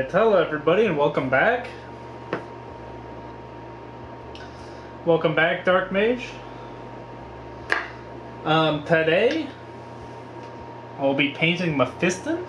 Alright, hello everybody and welcome back. Welcome back, Dark Mage. Today, I'll be painting Mephiston.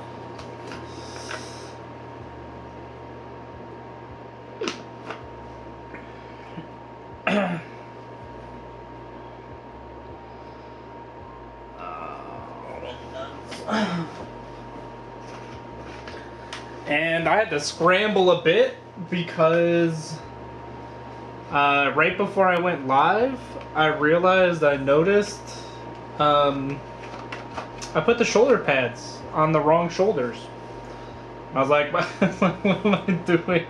And I had to scramble a bit because right before I went live, I realized I noticed I put the shoulder pads on the wrong shoulders. I was like, what am I doing?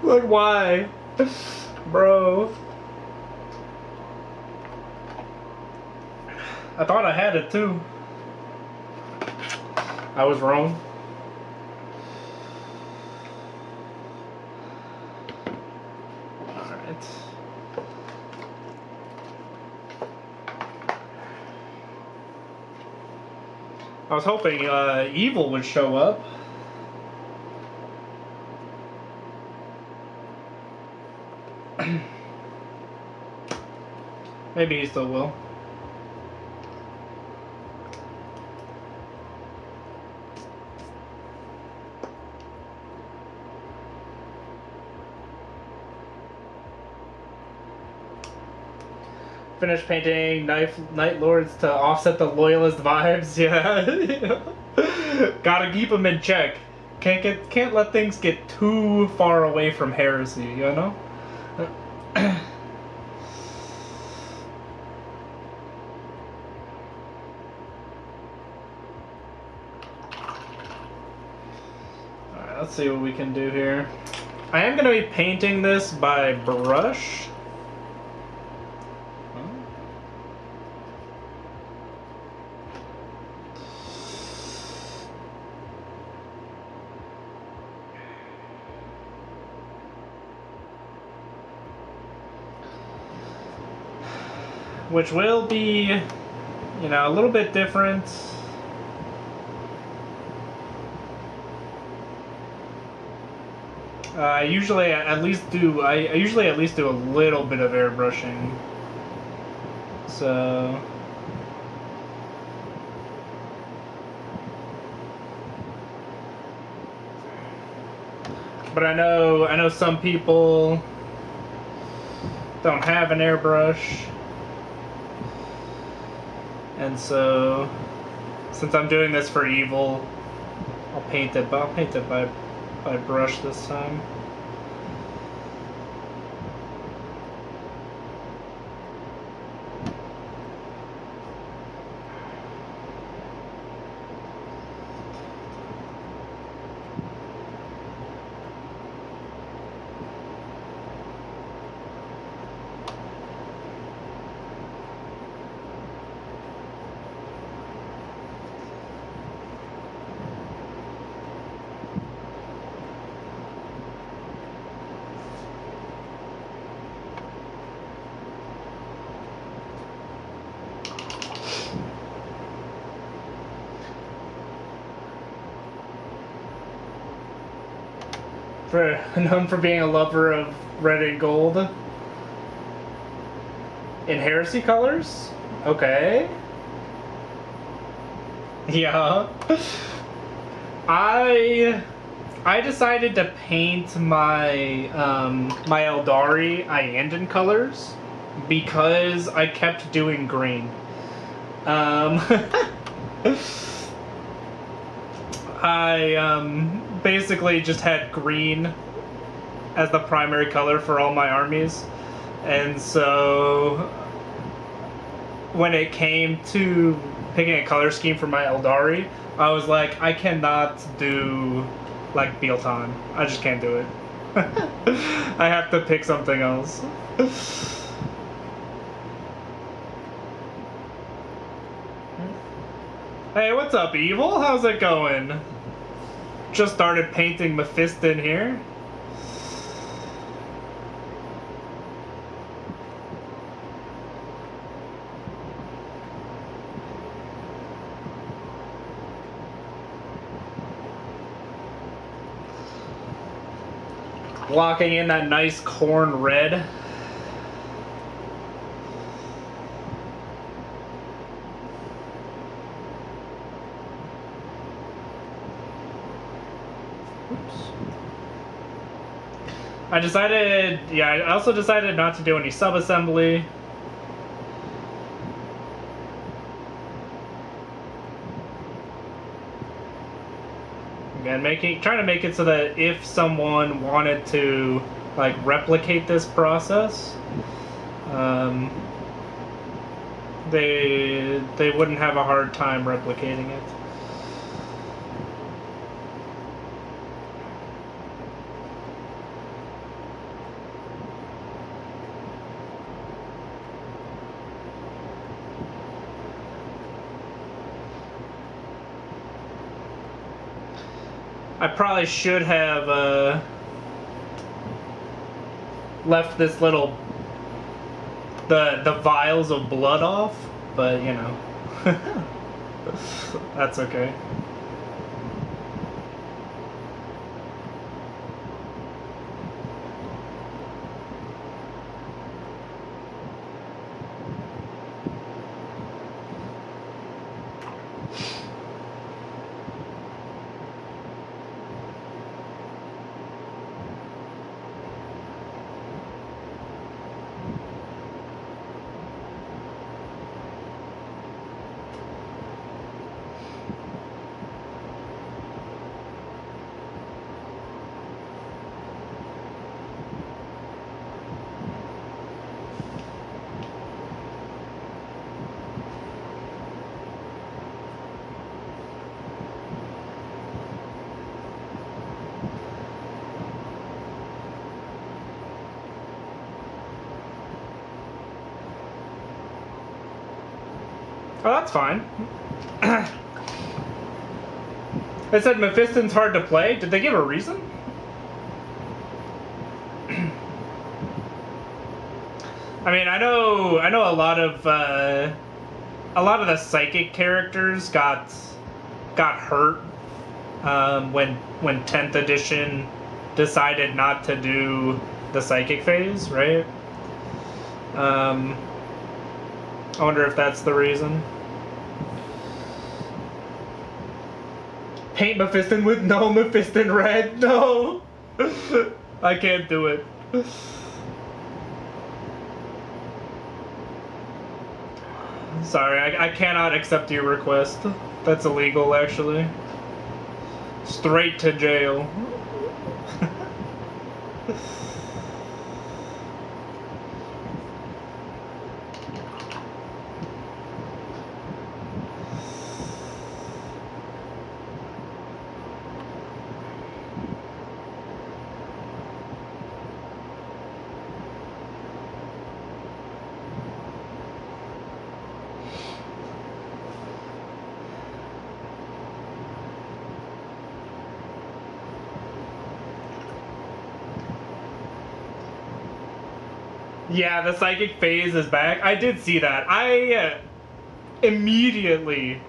Like, why? Bro. I thought I had it too. I was wrong. Alright. I was hoping Evil would show up. Maybe he still will. Finish painting Night Lords to offset the Loyalist vibes. Yeah, gotta keep them in check. Can't let things get too far away from heresy. You know. Alright, let's see what we can do here. I am gonna be painting this by brush. Which will be, you know, a little bit different. I usually at least do a little bit of airbrushing. So but I know some people don't have an airbrush. And so, since I'm doing this for Evil, I'll paint it by brush this time. Known for being a lover of red and gold. In heresy colors? Okay. Yeah. I decided to paint my my Eldari Iandan colors because I kept doing green. I basically just had green as the primary color for all my armies, and so when it came to picking a color scheme for my Eldari, I was like, I cannot do like Biltan. I just can't do it. I have to pick something else. Hey, what's up, Evil? How's it going? Just started painting Mephiston here. Blocking in that nice corn red. I also decided not to do any sub-assembly. Again, trying to make it so that if someone wanted to, like, replicate this process, they wouldn't have a hard time replicating it. I probably should have left this little the vials of blood off, but you know, that's okay. Oh, that's fine. They said Mephiston's hard to play. Did they give a reason? I mean, I know a lot of the psychic characters got hurt when 10th edition decided not to do the psychic phase, right? I wonder if that's the reason. Paint Mephiston with no Mephiston red. No! I can't do it. Sorry, I cannot accept your request. That's illegal, actually. Straight to jail. Yeah, the psychic phase is back. I did see that. I immediately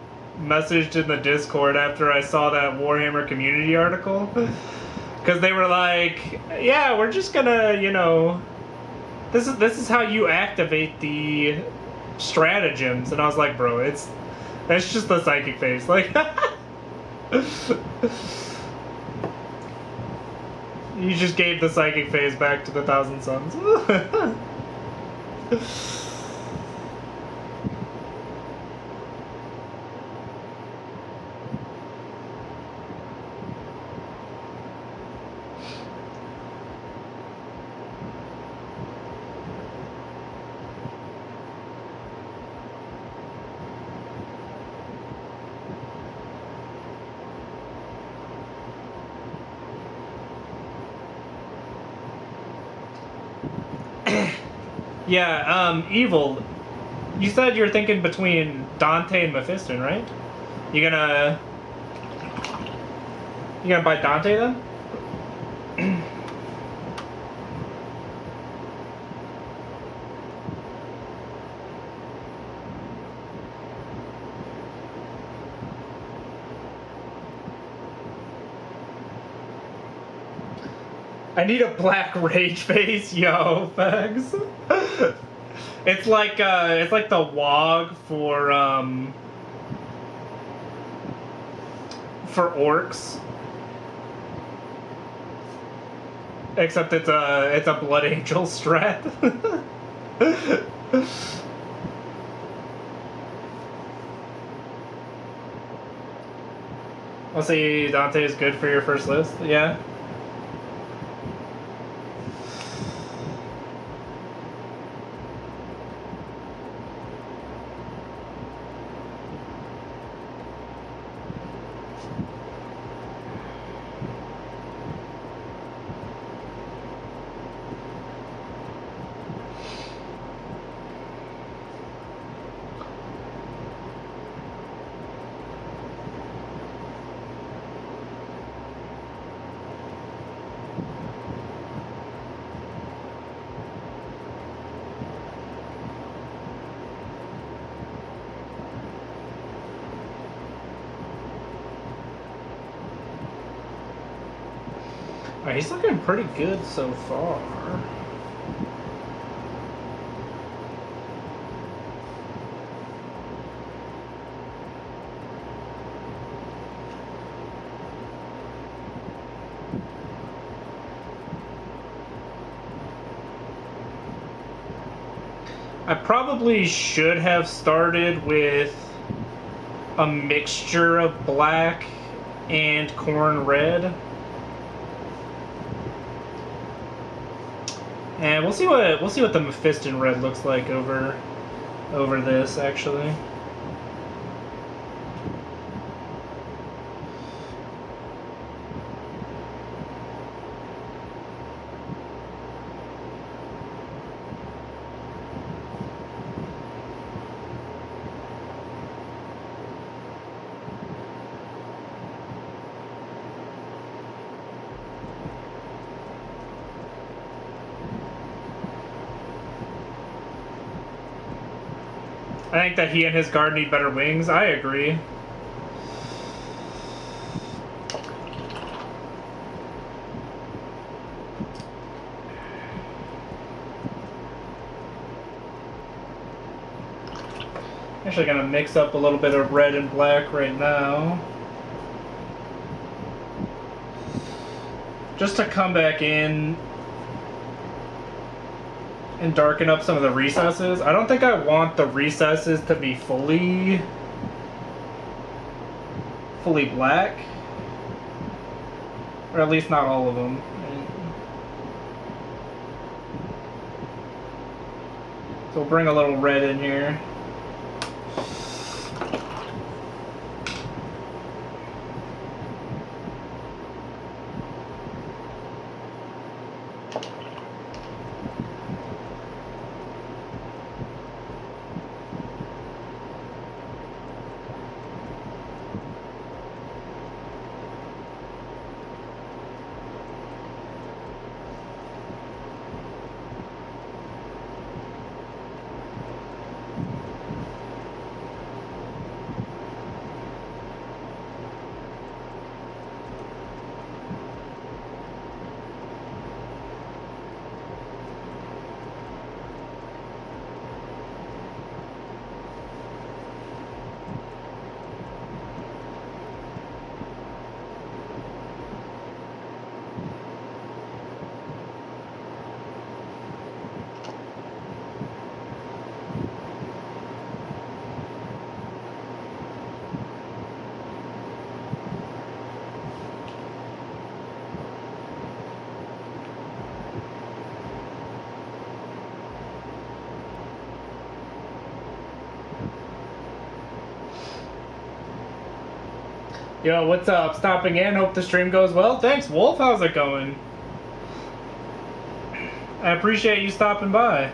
messaged in the Discord after I saw that Warhammer community article. Because they were like, yeah, we're just gonna, you know, this is how you activate the stratagems. And I was like, bro, that's just the psychic phase. Like, you just gave the psychic phase back to the Thousand Suns. Yeah, Evil, you said you're thinking between Dante and Mephiston, right? You gonna buy Dante then? I need a black rage face, yo, fags. It's like the WOG for orcs. Except it's a Blood Angel strat. I'll say Dante is good for your first list. Yeah. He's looking pretty good so far. I probably should have started with a mixture of black and corn red. And we'll see what the Mephiston red looks like over this actually. I think that he and his guard need better wings. I agree. Actually gonna mix up a little bit of red and black right now. Just to come back in and darken up some of the recesses. I don't think I want the recesses to be fully black. Or at least not all of them. So we'll bring a little red in here. Yo, what's up? Stopping in. Hope the stream goes well. Thanks, Wolf. How's it going? I appreciate you stopping by.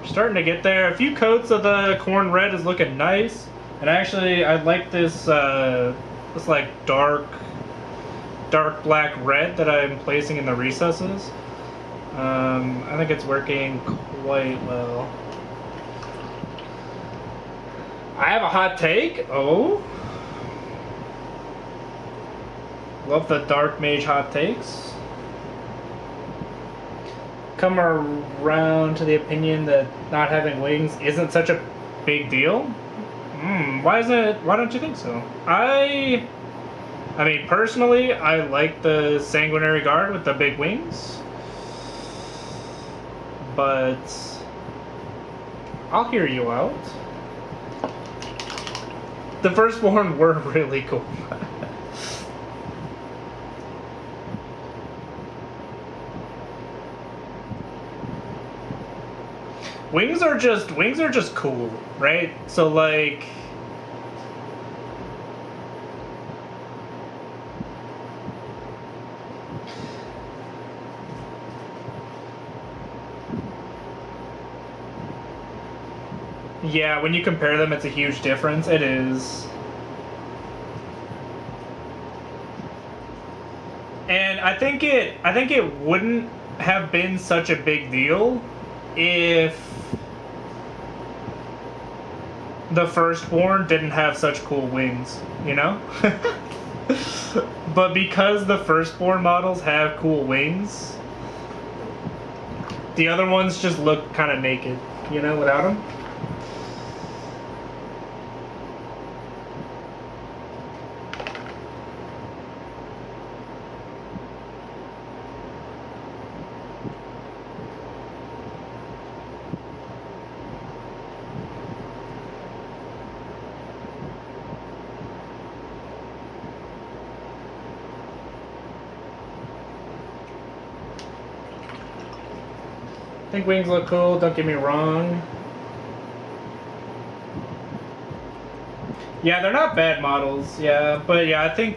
Starting to get there. A few coats of the corn red is looking nice, and actually I like this this like dark dark black red that I'm placing in the recesses. I think it's working quite well. I have a hot take. Oh. Love the Dark Mage hot takes. Come around to the opinion that not having wings isn't such a big deal. Why don't you think so? I mean, personally, I like the Sanguinary Guard with the big wings. But I'll hear you out. The Firstborn were really cool. Wings are just cool, right? So like yeah, when you compare them, it's a huge difference. It is. And I think it wouldn't have been such a big deal if the Firstborn didn't have such cool wings, you know? But because the Firstborn models have cool wings, the other ones just look kind of naked, you know, without them. I think wings look cool, don't get me wrong. Yeah, they're not bad models, yeah, but yeah, I think...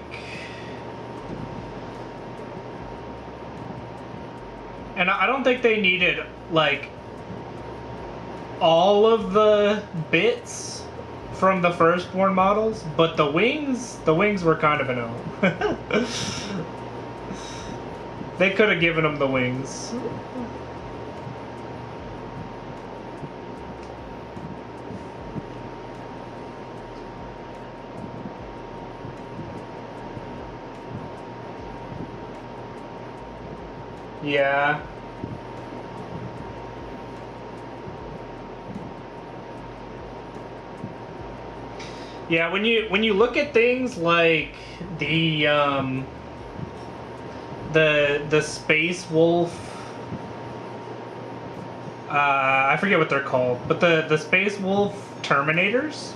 And I don't think they needed, like, all of the bits from the Firstborn models, but the wings were kind of an O. They could have given them the wings. Yeah. Yeah, when you look at things like the Space Wolf, I forget what they're called, but the Space Wolf Terminators,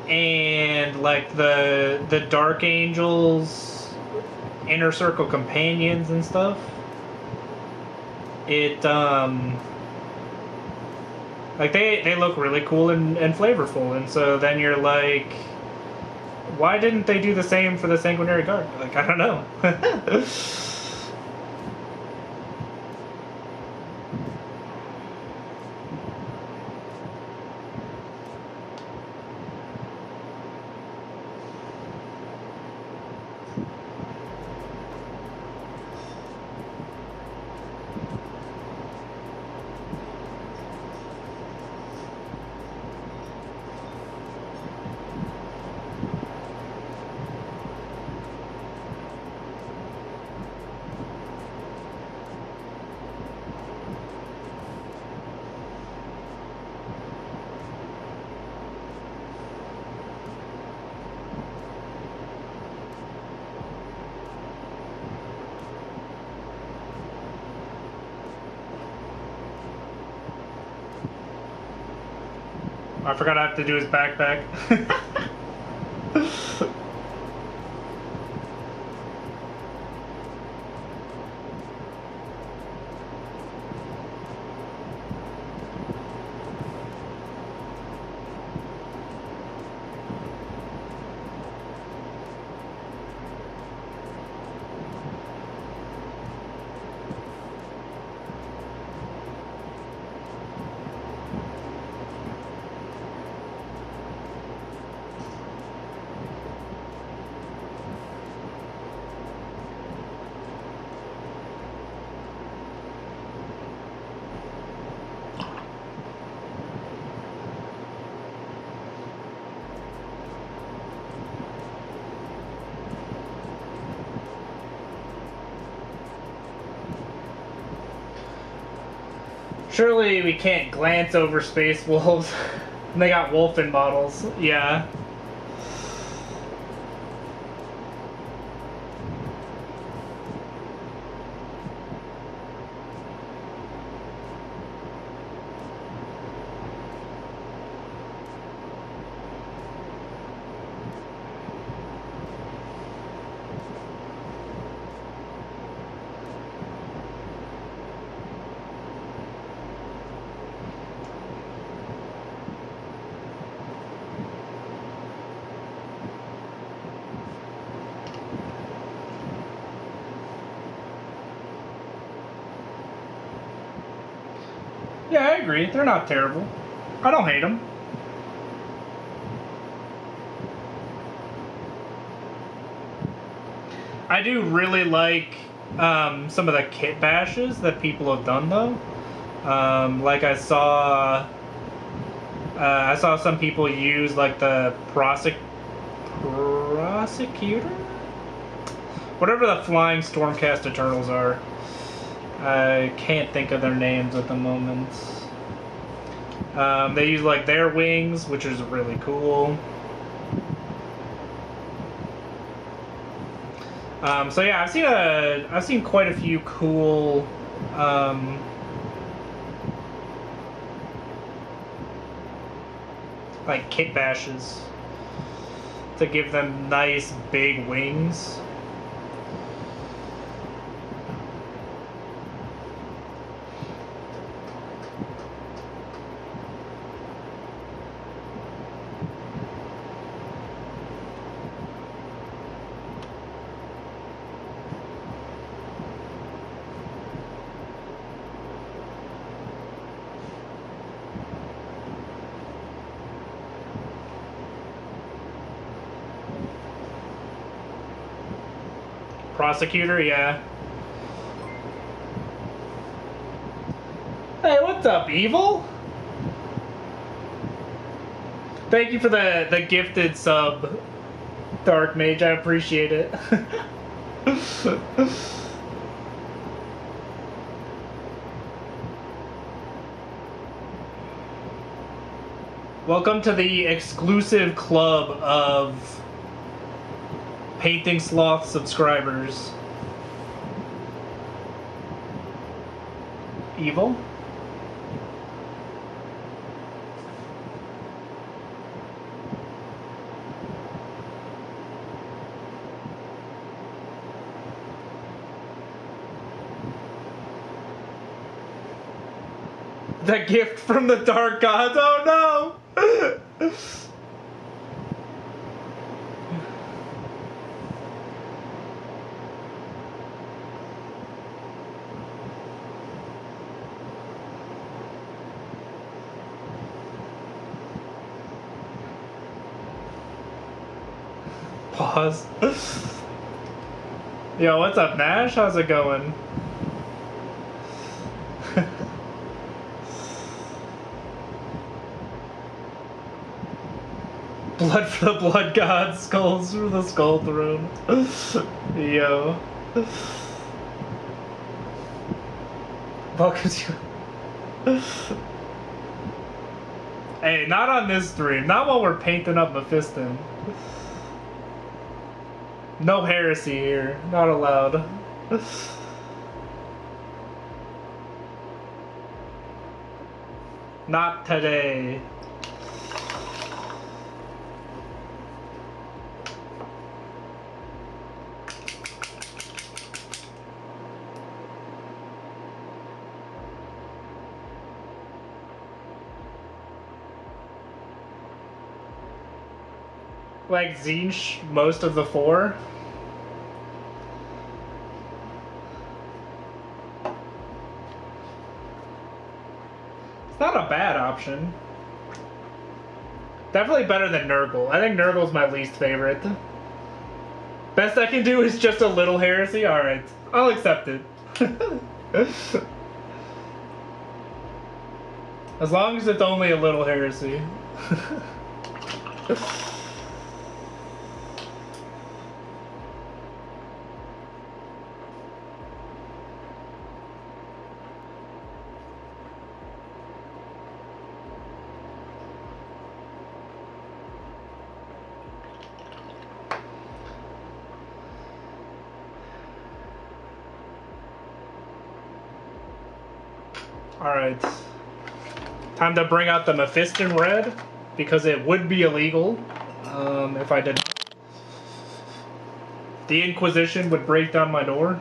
and like the Dark Angels Inner Circle companions and stuff, it like they look really cool and flavorful, and so then you're like, why didn't they do the same for the Sanguinary Guard? Like, I don't know. I forgot I have to do his backpack. Surely we can't glance over Space Wolves. And they got Wolfen models. Yeah. Yeah, I agree. They're not terrible. I don't hate them. I do really like some of the kit bashes that people have done, though. Like I saw some people use like the prosecutor, whatever the flying Stormcast Eternals are. I can't think of their names at the moment. They use like their wings, which is really cool. So yeah, I've seen quite a few cool like kit bashes to give them nice big wings. Prosecutor, yeah. Hey, what's up, Evil? Thank you for the gifted sub, Dark Mage. I appreciate it. Welcome to the exclusive club of Painting Sloth subscribers. Evil? The gift from the Dark Gods. Oh no! Pause. Yo, what's up, Nash? How's it going? Blood for the Blood God, skulls for the Skull Throne. Yo. Welcome to... Hey, not on this stream. Not while we're painting up Mephiston. No heresy here. Not allowed. Not today. Like Zinch, most of the four. It's not a bad option. Definitely better than Nurgle. I think Nurgle's my least favorite. Best I can do is just a little heresy? Alright, I'll accept it. As long as it's only a little heresy. Alright. Time to bring out the Mephiston red, because it would be illegal if I did not. The Inquisition would break down my door.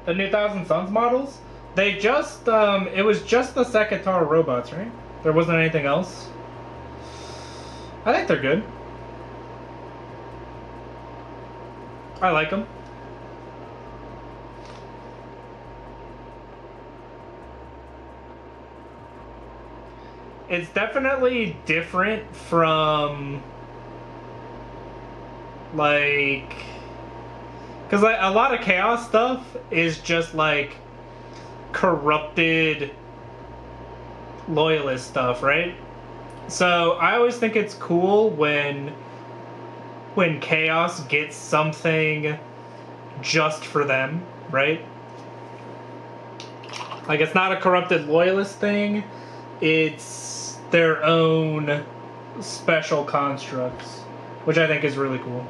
The new Thousand Suns models, they just, it was just the Sekitar robots, right? There wasn't anything else. I think they're good. I like them. It's definitely different from, like... Because like, a lot of Chaos stuff is just like corrupted loyalist stuff, right? So I always think it's cool when Chaos gets something just for them, right? Like, it's not a corrupted loyalist thing, it's their own special constructs, which I think is really cool.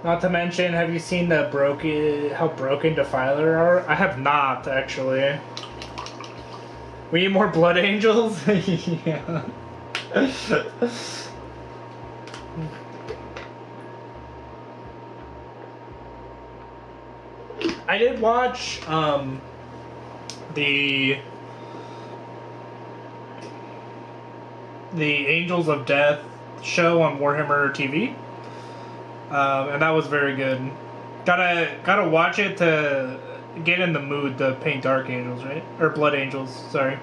Not to mention, have you seen the how broken Defiler are? I have not, actually. We need more Blood Angels? Yeah. I did watch, the Angels of Death show on Warhammer TV. And that was very good. Gotta watch it to get in the mood to paint Dark Angels, right? Or Blood Angels, sorry.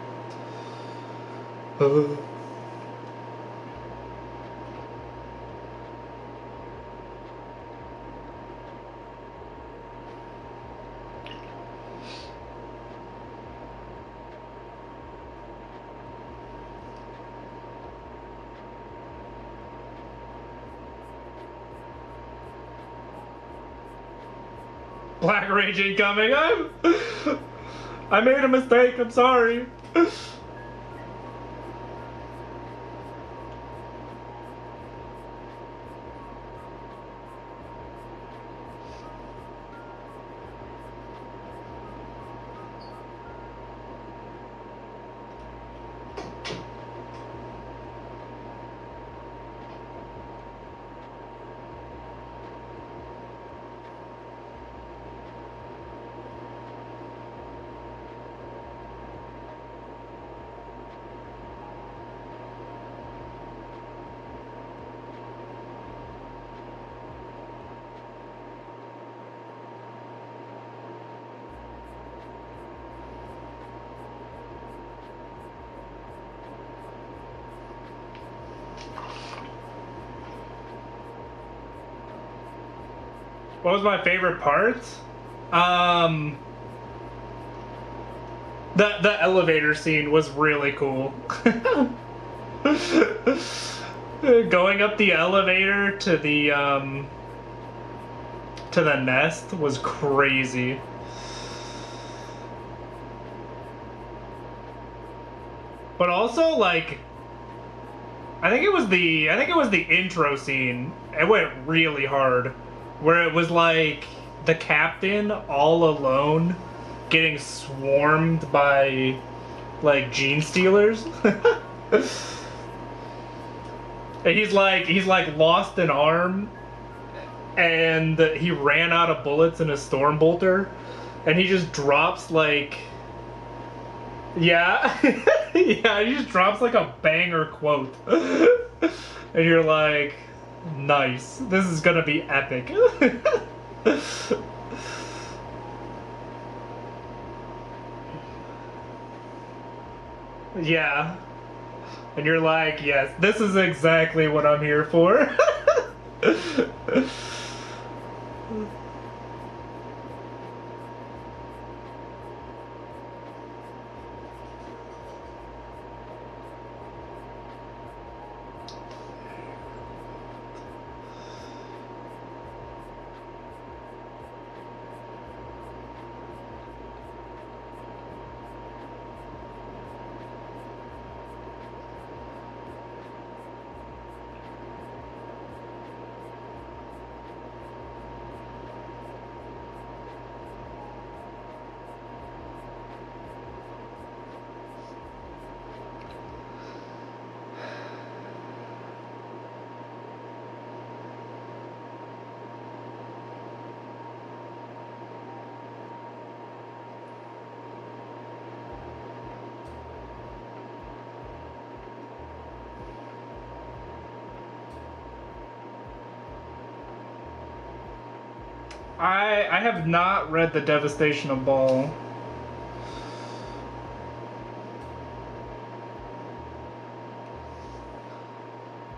Black Rage incoming. I made a mistake. I'm sorry. What was my favorite part? The elevator scene was really cool. Going up the elevator to the nest was crazy. But also, like, I think it was the intro scene. It went really hard, where it was like the captain all alone, getting swarmed by like gene stealers. And he's like lost an arm, and he ran out of bullets in a storm bolter, and he just drops like, yeah, yeah, he just drops like a banger quote, and you're like, nice, this is gonna be epic. Yeah, and you're like, yes, this is exactly what I'm here for. I have not read The Devastation of Baal.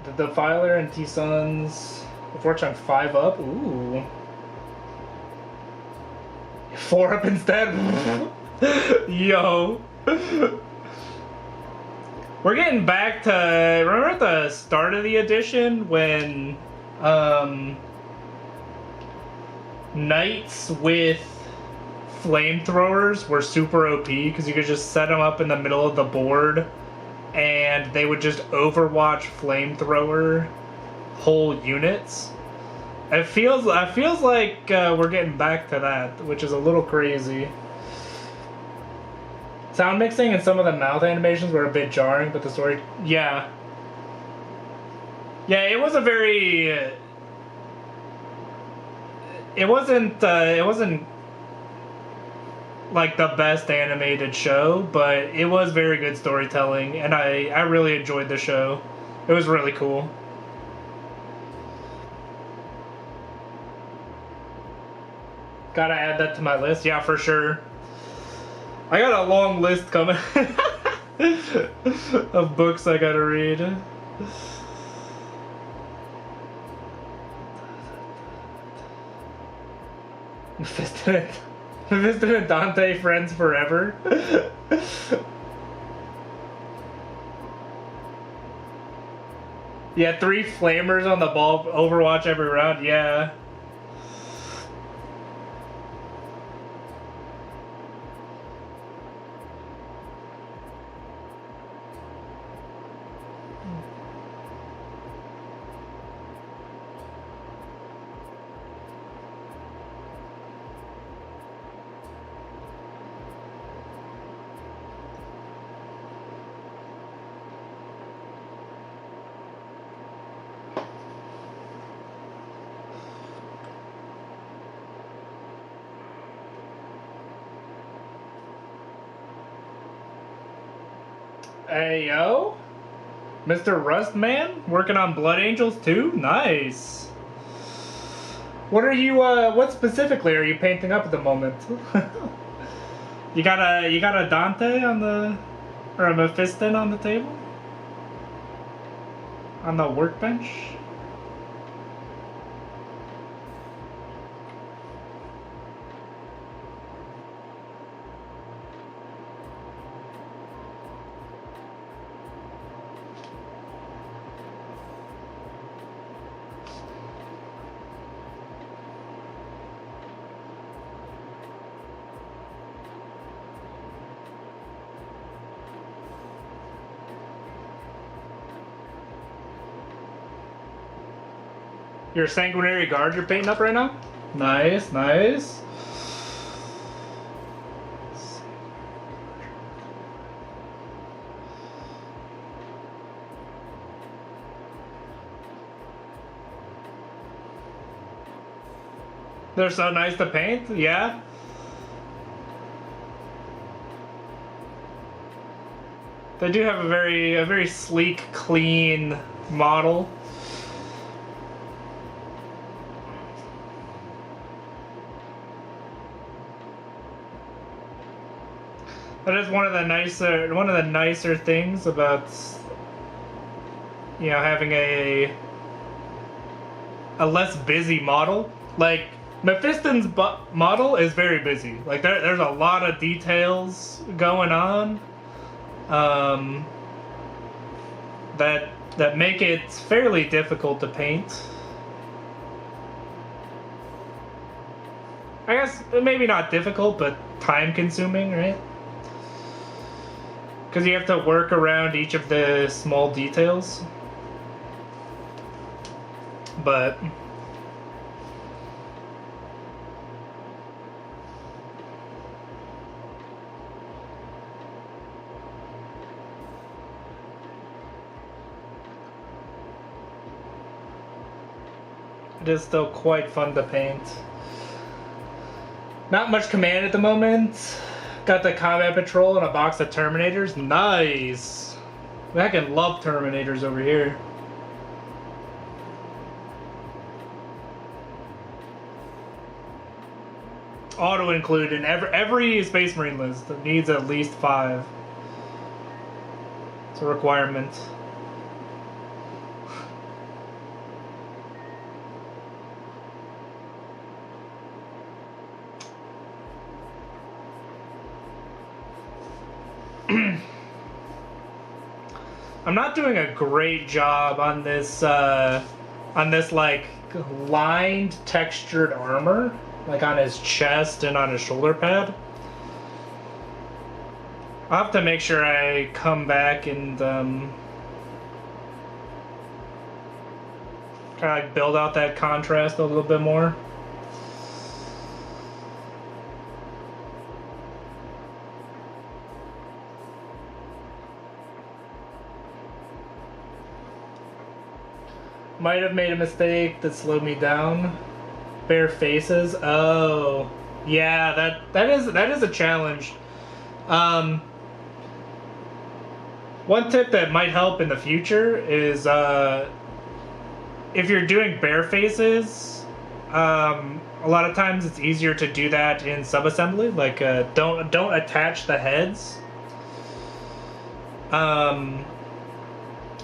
The Defiler and T-Sons. Fortune 5 up? Ooh. 4 up instead? Yo. We're getting back to... Remember at the start of the edition when... Knights with flamethrowers were super OP because you could just set them up in the middle of the board and they would just overwatch flamethrower whole units. It feels like we're getting back to that, which is a little crazy. Sound mixing and some of the mouth animations were a bit jarring, but the story, yeah, it was a very. It wasn't like the best animated show, but it was very good storytelling, and I really enjoyed the show. It was really cool. Gotta add that to my list, yeah, for sure. I got a long list coming of books I gotta read. Mephiston and Dante friends forever. Yeah, 3 flamers on the ball, Overwatch every round, yeah. Hey, yo. Mr. Rustman? Working on Blood Angels too? Nice. What are you, what specifically are you painting up at the moment? You got a Dante on the, or a Mephiston on the table? On the workbench? Your Sanguinary Guard you're painting up right now? Nice, nice. They're so nice to paint, yeah. They do have a very sleek, clean model. That is one of the nicer things about, you know, having a less busy model. Like Mephiston's model is very busy. Like there's a lot of details going on. That make it fairly difficult to paint. I guess maybe not difficult, but time-consuming, right? Because you have to work around each of the small details. But it is still quite fun to paint. Not much command at the moment. Got the Combat Patrol and a box of Terminators. Nice! I fucking love Terminators over here. Auto included in every Space Marine list that needs at least 5. It's a requirement. I'm not doing a great job on this like lined textured armor, like on his chest and on his shoulder pad. I'll have to make sure I come back and kind of like build out that contrast a little bit more. Might have made a mistake that slowed me down. Bare faces. Oh, yeah. That is a challenge. One tip that might help in the future is if you're doing bare faces, a lot of times it's easier to do that in subassembly. Like don't attach the heads.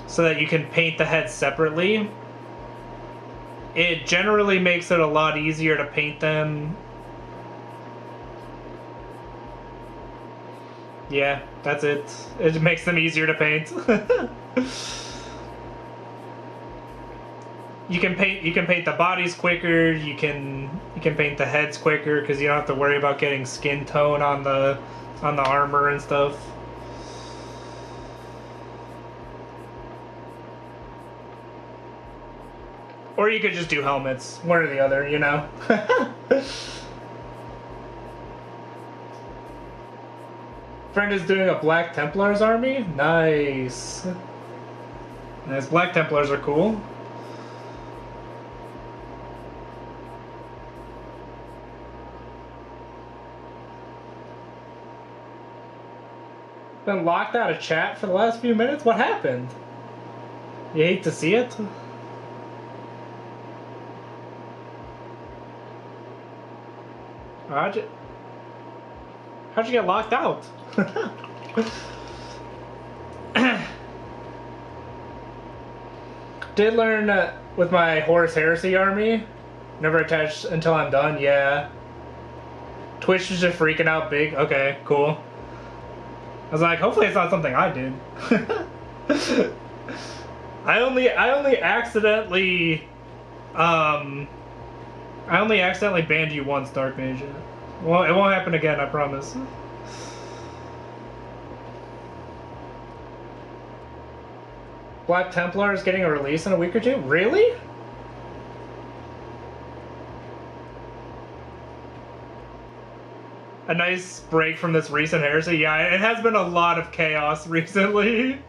So that you can paint the heads separately. It generally makes it a lot easier to paint them. Yeah, that's it. It makes them easier to paint. You can paint the bodies quicker. You can paint the heads quicker because you don't have to worry about getting skin tone on the armor and stuff. Or you could just do helmets, one or the other, you know? Friend is doing a Black Templars army? Nice. Nice, Black Templars are cool. Been locked out of chat for the last few minutes? What happened? You hate to see it? How'd you get locked out? Did learn with my Horus Heresy army. Never attached until I'm done, yeah. Twitch was just freaking out big. Okay, cool. I was like, hopefully it's not something I did. I only accidentally banned you once, Dark Mage. Well, it won't happen again, I promise. Black Templar is getting a release in a week or two? Really? A nice break from this recent heresy. Yeah, it has been a lot of chaos recently.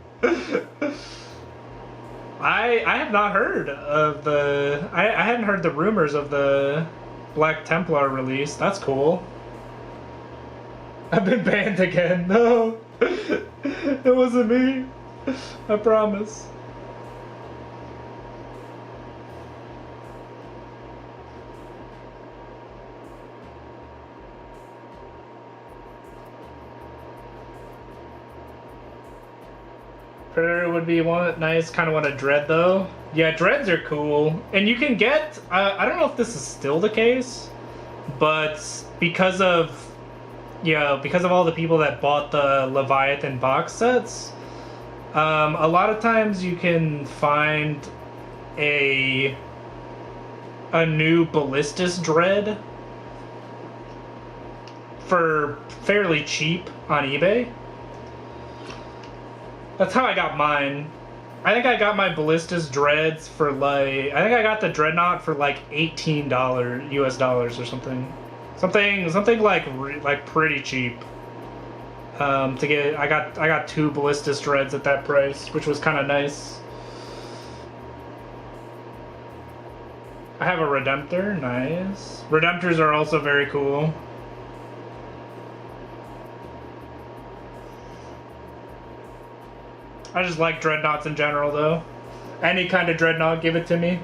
I have not heard of the... I hadn't heard the rumors of the Black Templar release. That's cool. I've been banned again. No. It wasn't me. I promise. Predator would be one nice. Kind of want a dread though. Yeah, dreads are cool, and you can get. I don't know if this is still the case, but because of all the people that bought the Leviathan box sets, a lot of times you can find a new Ballistus dread for fairly cheap on eBay. That's how I got mine. I think I got my Ballistus dreads for like... I think I got the Dreadnought for like $18 US dollars or something. Something like pretty cheap. To get... I got 2 Ballistus dreads at that price, which was kind of nice. I have a Redemptor. Nice. Redemptors are also very cool. I just like dreadnoughts in general, though. Any kind of dreadnought, give it to me.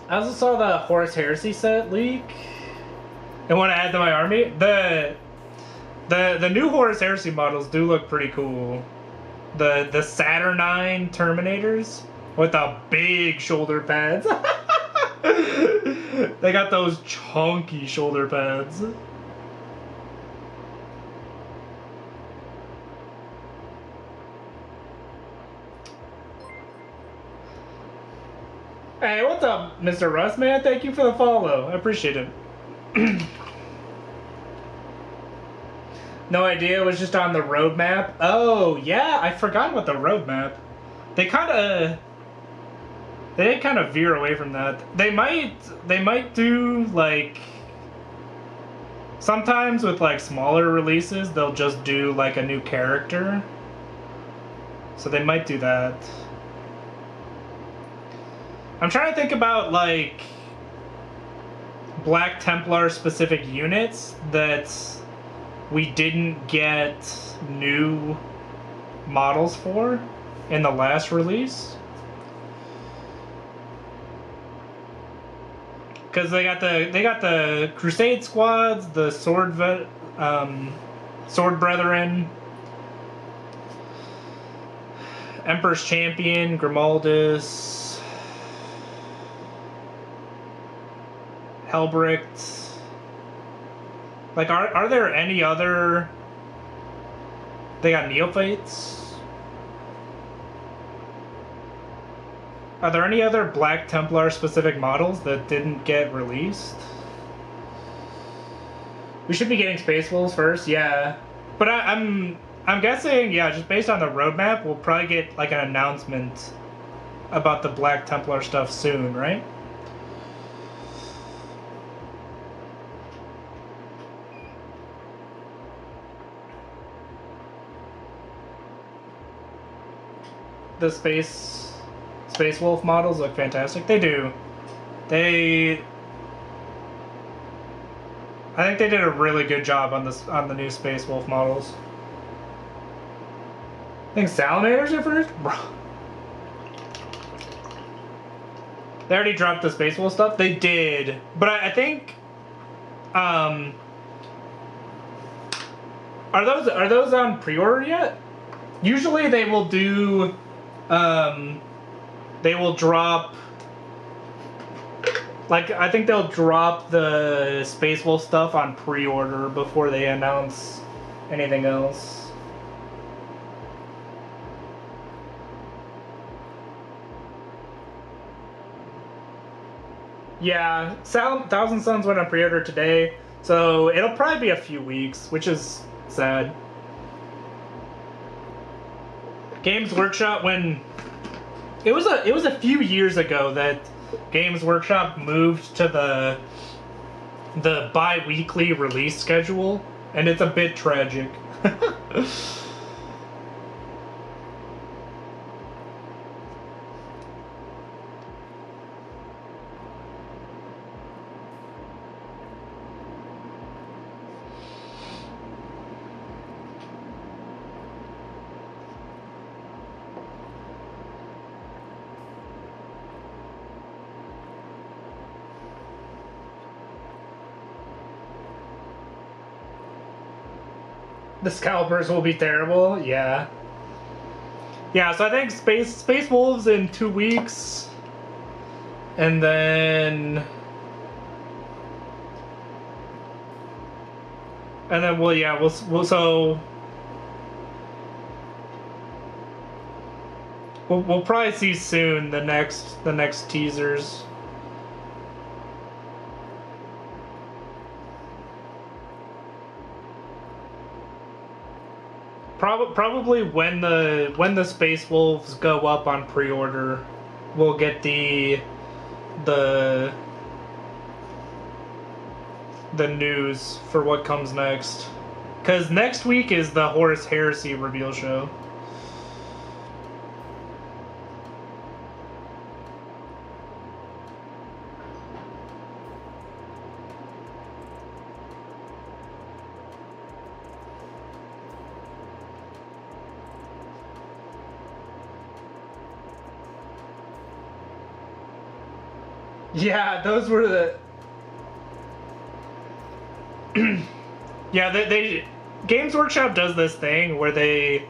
I also saw the Horus Heresy set leak. And want to add to my army. The new Horus Heresy models do look pretty cool. The Saturnine Terminators with the big shoulder pads. They got those chunky shoulder pads. Hey, what's up, Mr. Russ, man? Thank you for the follow. I appreciate it. No idea, it was just on the roadmap. Oh, yeah, I forgot about the roadmap. They did kind of veer away from that. They might do, like... Sometimes with, like, smaller releases, they'll just do, like, a new character. So they might do that. I'm trying to think about, like... Black Templar specific units that we didn't get new models for in the last release. Because they got the Crusade squads, the Sword Brethren, Emperor's Champion, Grimaldus, Helbricht. Like, are there any other? They got Neophytes. Are there any other Black Templar specific models that didn't get released? We should be getting Space Wolves first, yeah. But I'm guessing, yeah, just based on the roadmap, we'll probably get like an announcement about the Black Templar stuff soon, right? The Space Wolf models look fantastic. They do. I think they did a really good job on the new Space Wolf models. I think Salamanders are first? Bro. They already dropped the Space Wolf stuff? They did. But I think are those on pre-order yet? Usually they will do they will drop, like, I think they'll drop the Space Wolf stuff on pre-order before they announce anything else. Yeah, Thousand Suns went on pre-order today, so it'll probably be a few weeks, which is sad. Games Workshop, when it was a few years ago that Games Workshop moved to the bi-weekly release schedule, and it's a bit tragic. The scalpers will be terrible. Yeah. Yeah, so I think Space Wolves in 2 weeks. And then well, yeah, we'll probably see soon the next teasers. Probably when the Space Wolves go up on pre-order, we'll get the news for what comes next. Because next week is the Horus Heresy reveal show. Yeah, those were the... Yeah, they Games Workshop does this thing where they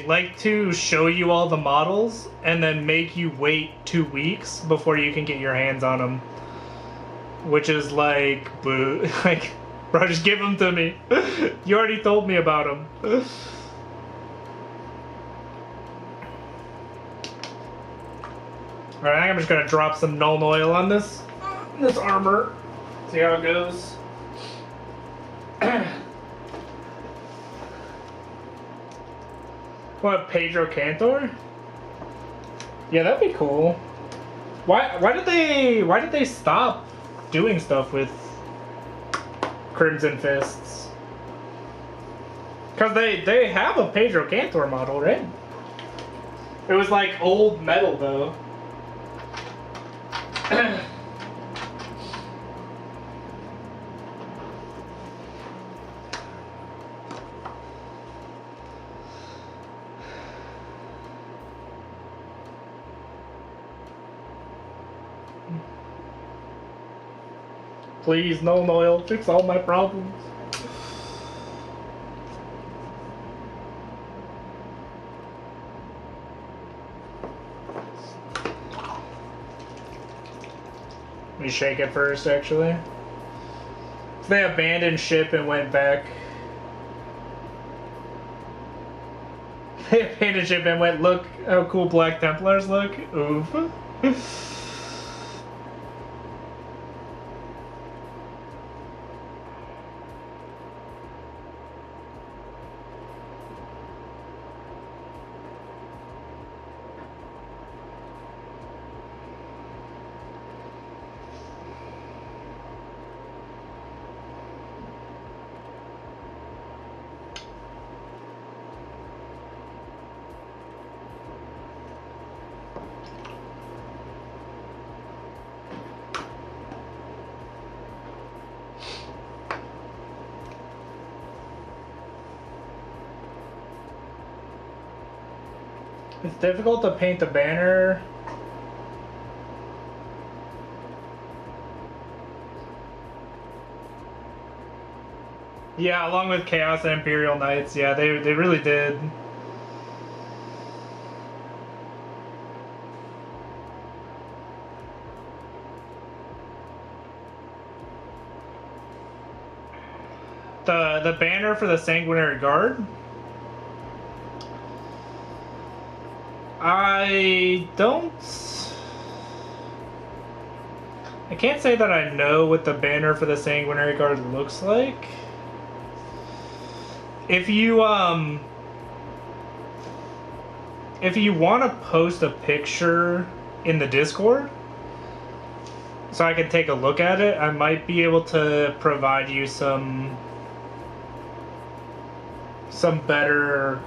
like to show you all the models and then make you wait 2 weeks before you can get your hands on them. Which is like, boo. Like, bro, just give them to me. You already told me about them. Alright, I'm just gonna drop some Nuln Oil on this armor. See how it goes. What, Pedro Cantor? Yeah, that'd be cool. Why did they stop doing stuff with Crimson Fists? Because they have a Pedro Cantor model, right? It was like old metal though. Please, Nuln Oil, fix all my problems. Let me shake it first, actually. So they abandoned ship and went back. They abandoned ship and went, look how cool Black Templars look. Oof. It's difficult to paint the banner. Yeah, along with Chaos and Imperial Knights. Yeah, they really did. The banner for the Sanguinary Guard. I can't say that I know what the banner for the Sanguinary Guard looks like. If you if you want to post a picture in the Discord, so I can take a look at it, I might be able to provide you some better,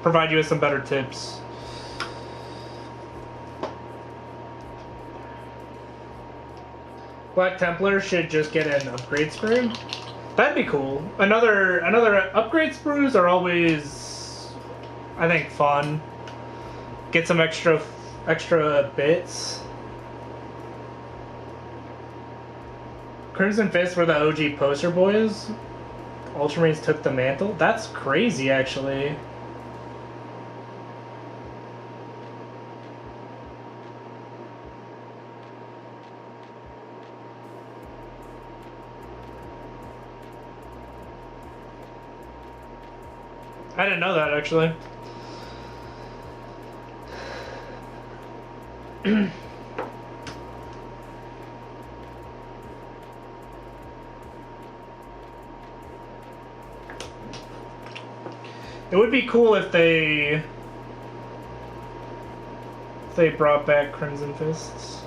provide you with some better tips. Black Templar should just get an upgrade sprue. That'd be cool. Another upgrade sprues are always, I think, fun. Get some extra bits. Crimson Fist were the OG poster boys. Ultramarines took the mantle. That's crazy, actually. I didn't know that, actually. It would be cool if they brought back Crimson Fists.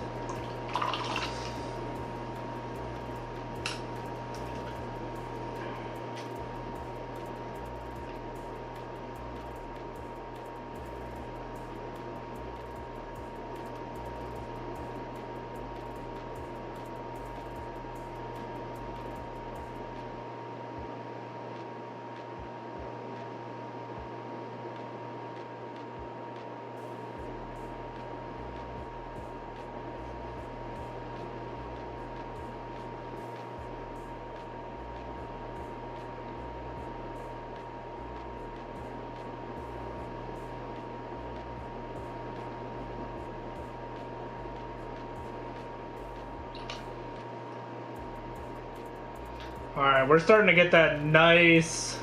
Alright, we're starting to get that nice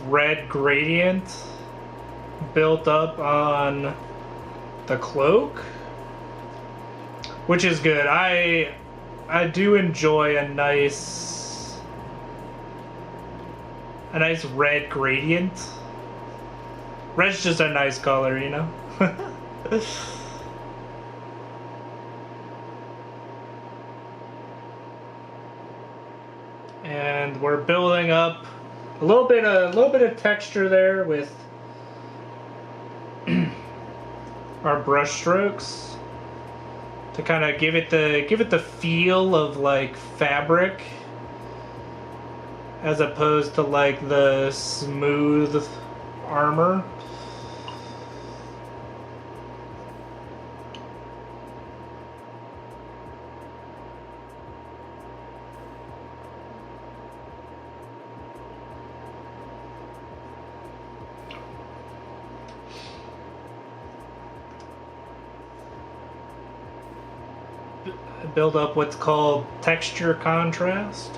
red gradient built up on the cloak, which is good. I do enjoy a nice red gradient. Red's just a nice color, you know? And we're building up a little bit of texture there with our brush strokes to kind of give it the feel of like fabric as opposed to like the smooth armor. Build up what's called texture contrast.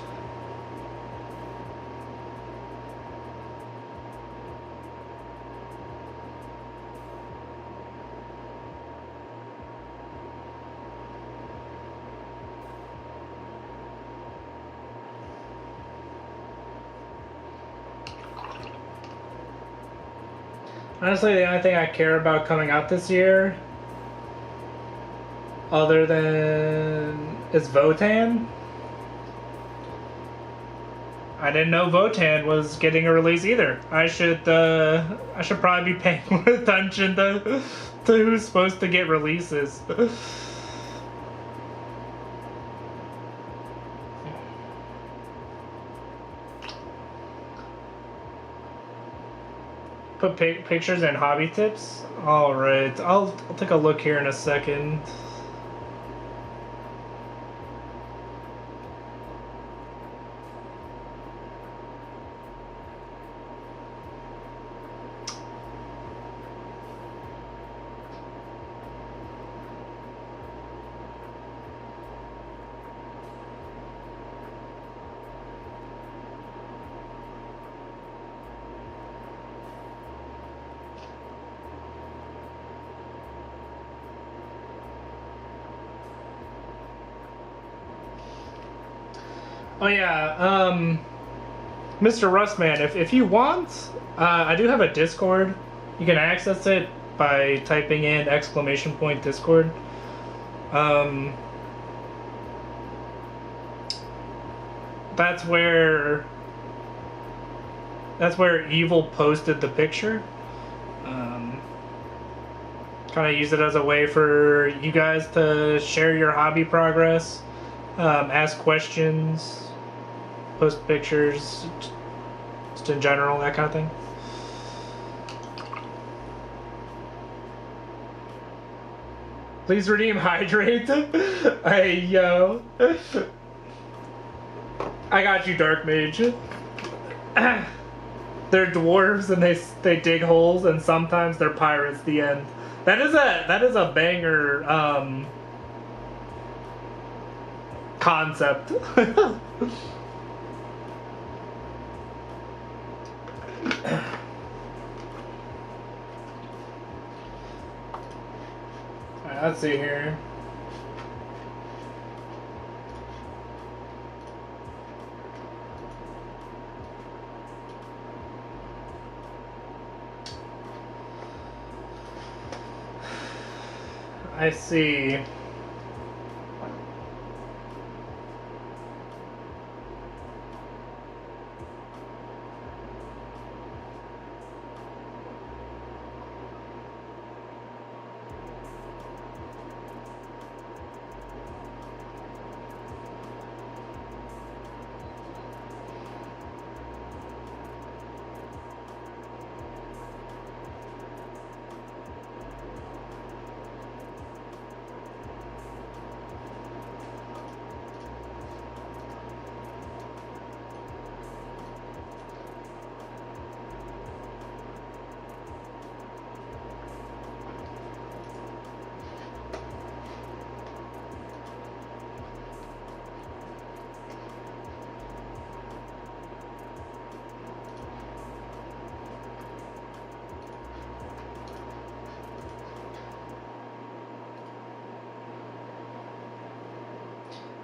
Honestly, the only thing I care about coming out this year, other than is Votan. I didn't know Votan was getting a release either. I should probably be paying more attention to who's supposed to get releases. Put pictures and hobby tips. All right, I'll take a look here in a second. Oh yeah, Mr. Rustman, if you want, I do have a Discord. You can access it by typing in !Discord. Um, that's where Evil posted the picture. Kind of use it as a way for you guys to share your hobby progress, ask questions, post pictures, just in general, that kind of thing. Please redeem Hydrate. Hey, yo. I got you, Dark Mage. They're dwarves and they dig holes, and sometimes they're pirates. The end. That is a banger concept. Alright, let's see here. I see.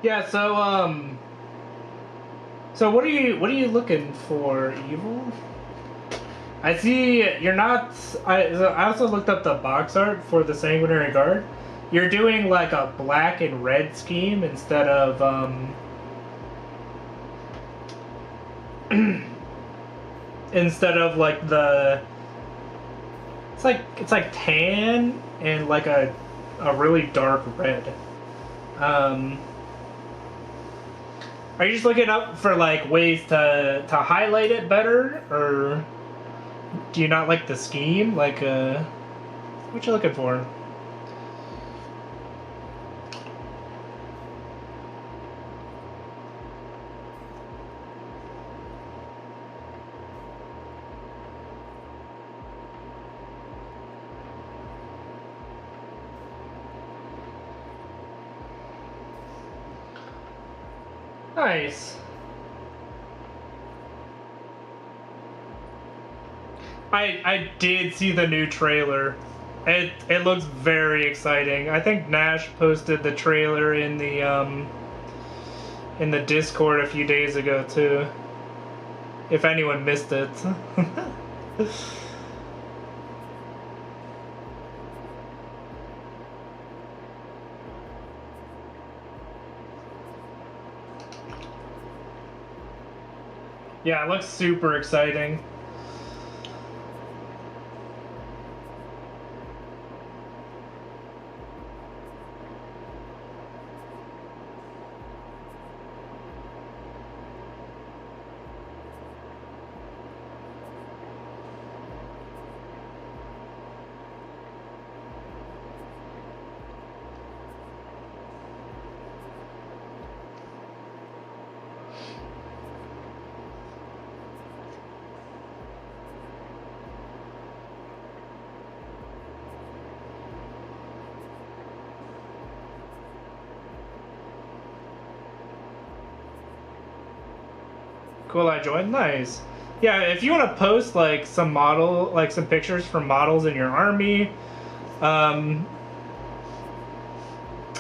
Yeah, so what are you looking for, Evil? I see you're not. I also looked up the box art for the Sanguinary Guard. You're doing like a black and red scheme instead of instead of like the. It's like tan and like a really dark red. Are you just looking up for like ways to highlight it better, or do you not like the scheme? Like, what you looking for? Nice. I did see the new trailer. It looks very exciting. I think Nash posted the trailer in the Discord a few days ago too. If anyone missed it. Yeah, it looks super exciting. Cool, I joined. Nice. Yeah, if you want to post like some pictures from models in your army, I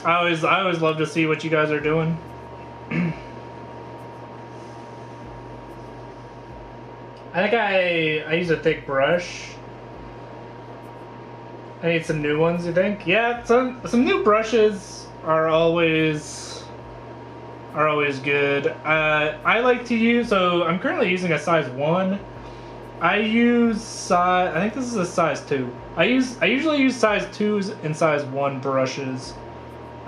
always love to see what you guys are doing. I think I use a thick brush. I need some new ones, you think? Yeah, some new brushes are always good. I like to use, so I'm currently using a size 1. I think this is a size 2. I usually use size 2s and size 1 brushes.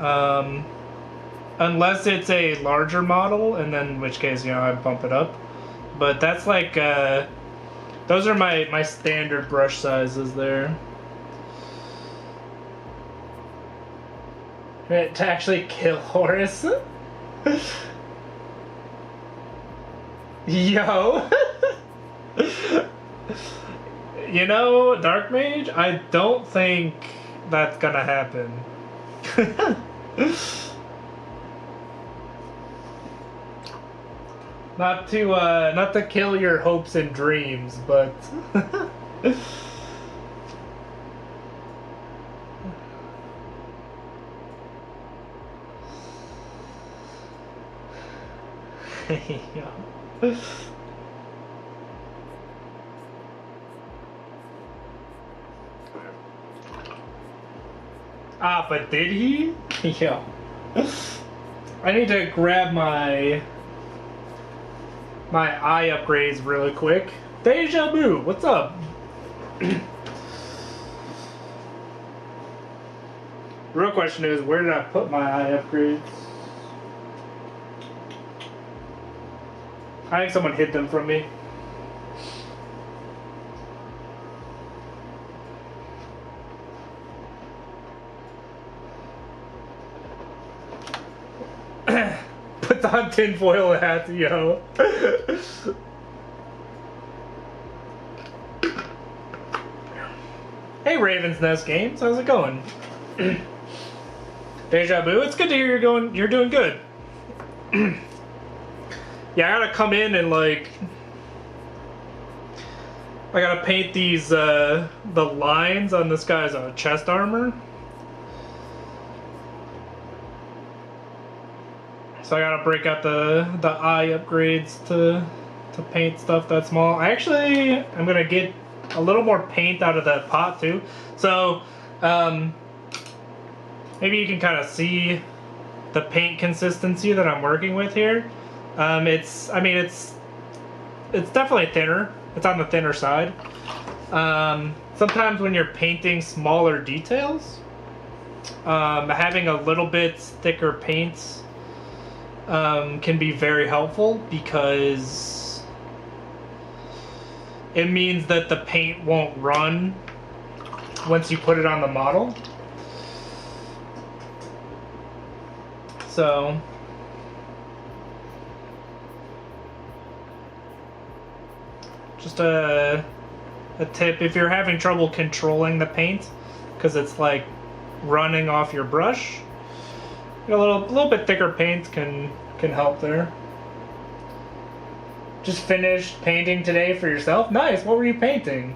Unless it's a larger model, and then in which case, I bump it up. But that's like, those are my standard brush sizes there. To actually kill Horus? Yo! Dark Mage, I don't think that's gonna happen. Not to kill your hopes and dreams, but yeah. Ah, but did he? Yeah. I need to grab my eye upgrades really quick. Deja Vu, what's up? Real question is, where did I put my eye upgrades? I think someone hid them from me. Put on tinfoil hat, yo. Hey, Raven's Nest Games, how's it going? Deja Vu, it's good to hear you're doing good. Yeah, I gotta come in and I gotta paint these the lines on this guy's chest armor. So I gotta break out the eye upgrades to paint stuff that small. I'm gonna get a little more paint out of that pot too. So maybe you can kind of see the paint consistency that I'm working with here. It's definitely thinner. It's on the thinner side. Sometimes when you're painting smaller details, having a little bit thicker paints can be very helpful, because it means that the paint won't run once you put it on the model. So just a tip, if you're having trouble controlling the paint because it's like running off your brush, a little bit thicker paint can help there. Just finished painting today for yourself. Nice. What were you painting?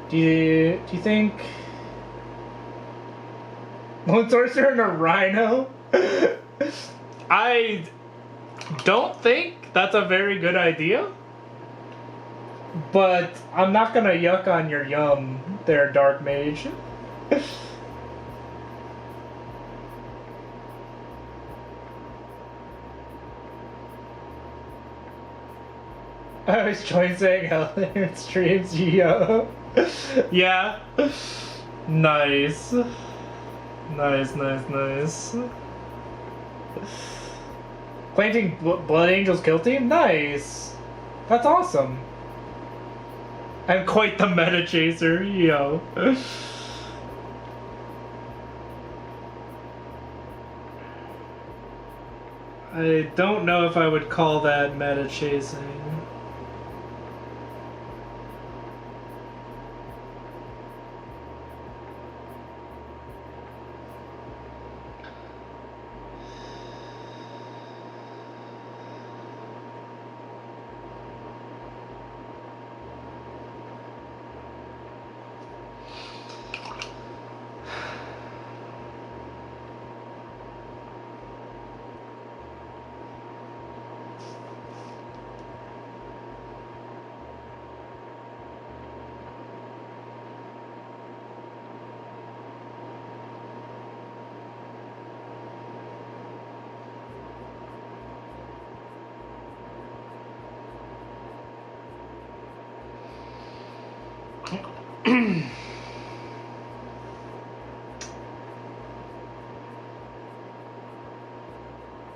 Do you think Lone Sorcerer and a Rhino? I don't think that's a very good idea, but I'm not gonna yuck on your yum there, Dark Mage. I was trying saying hell in streams, yo. Yeah. Nice. Nice. Planting Blood Angels kill team? Nice. That's awesome. I'm quite the meta chaser, yo. I don't know if I would call that meta chasing.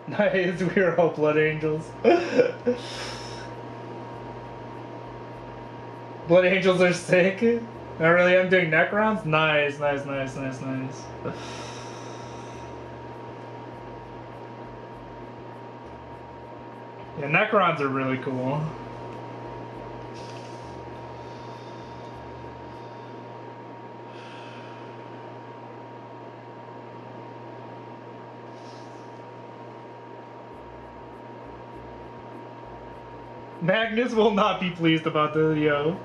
Nice, we were all blood angels. Blood angels are sick. I really am doing Necrons? Nice, nice, nice, nice, nice. Yeah, Necrons are really cool. Magnus will not be pleased about the yo.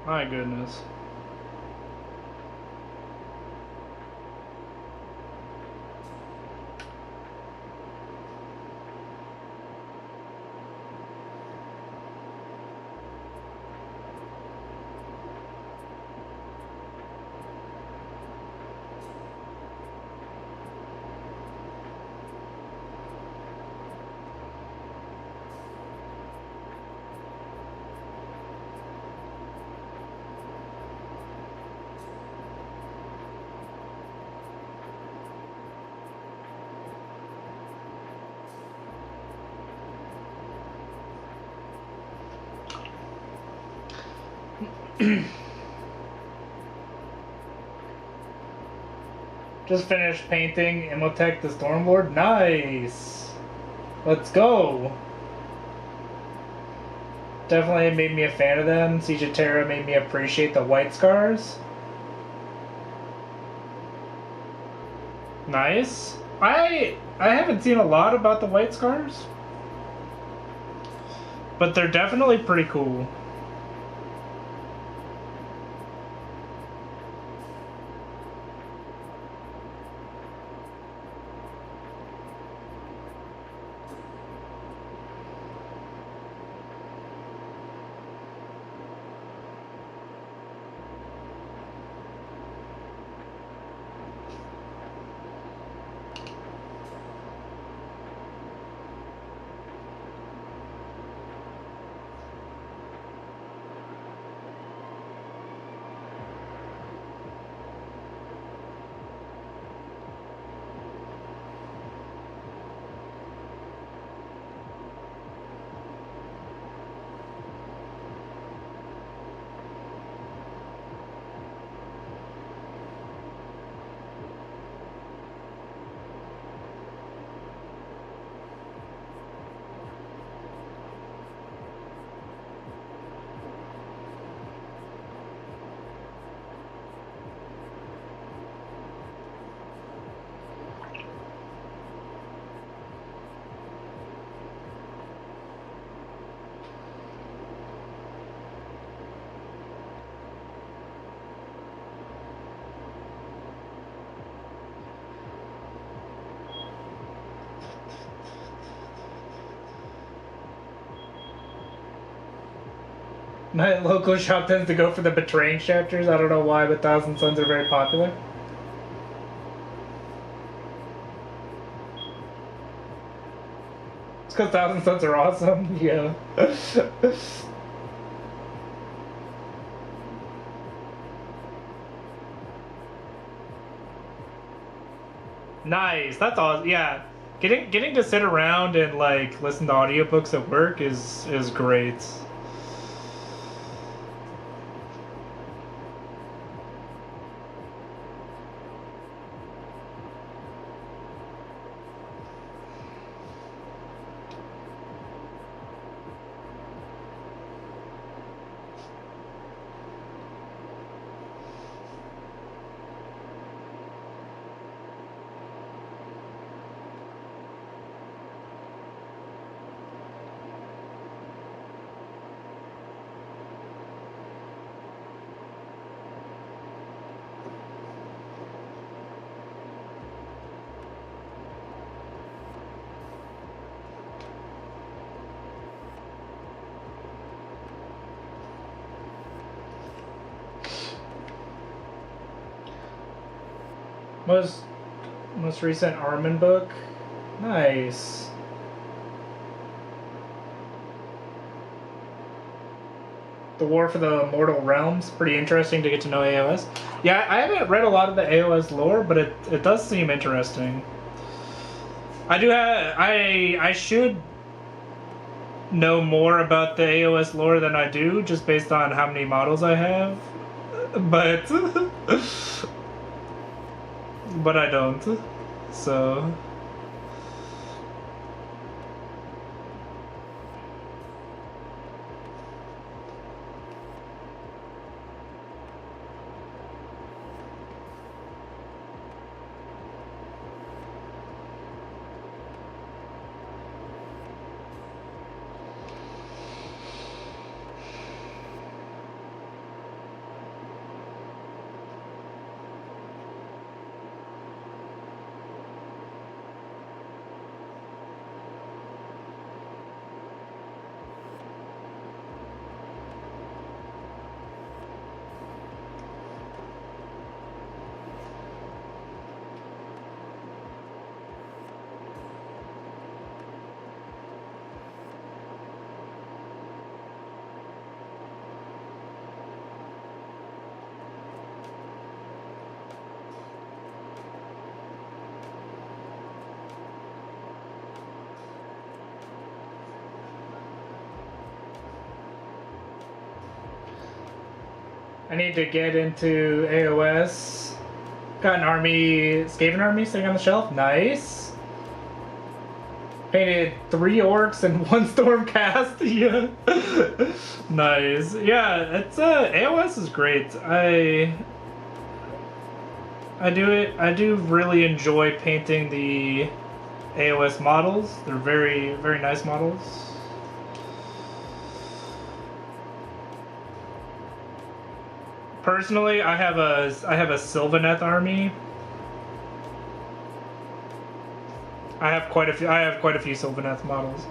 My goodness. Just finished painting Imhotep the Stormlord. Nice! Let's go! Definitely made me a fan of them. Siege of Terra made me appreciate the white scars. Nice. I haven't seen a lot about the white scars, but they're definitely pretty cool. My local shop tends to go for the Betraying chapters. I don't know why, but Thousand Suns are very popular. It's because Thousand Suns are awesome. Yeah. Nice. That's awesome. Yeah. Getting to sit around and like listen to audiobooks at work is great. Most recent Armin book. Nice. The War for the Immortal Realms. Pretty interesting to get to know AOS. Yeah, I haven't read a lot of the AOS lore, but it does seem interesting. I do have I should know more about the AOS lore than I do, just based on how many models I have. But but I don't. So I need to get into AOS. Got an army, Skaven army sitting on the shelf. Nice. Painted 3 orcs and 1 stormcast. Yeah. Nice. Yeah, it's AOS is great. I do really enjoy painting the AOS models. They're very, very nice models. Personally, I have a Sylvaneth army. I have quite a few Sylvaneth models.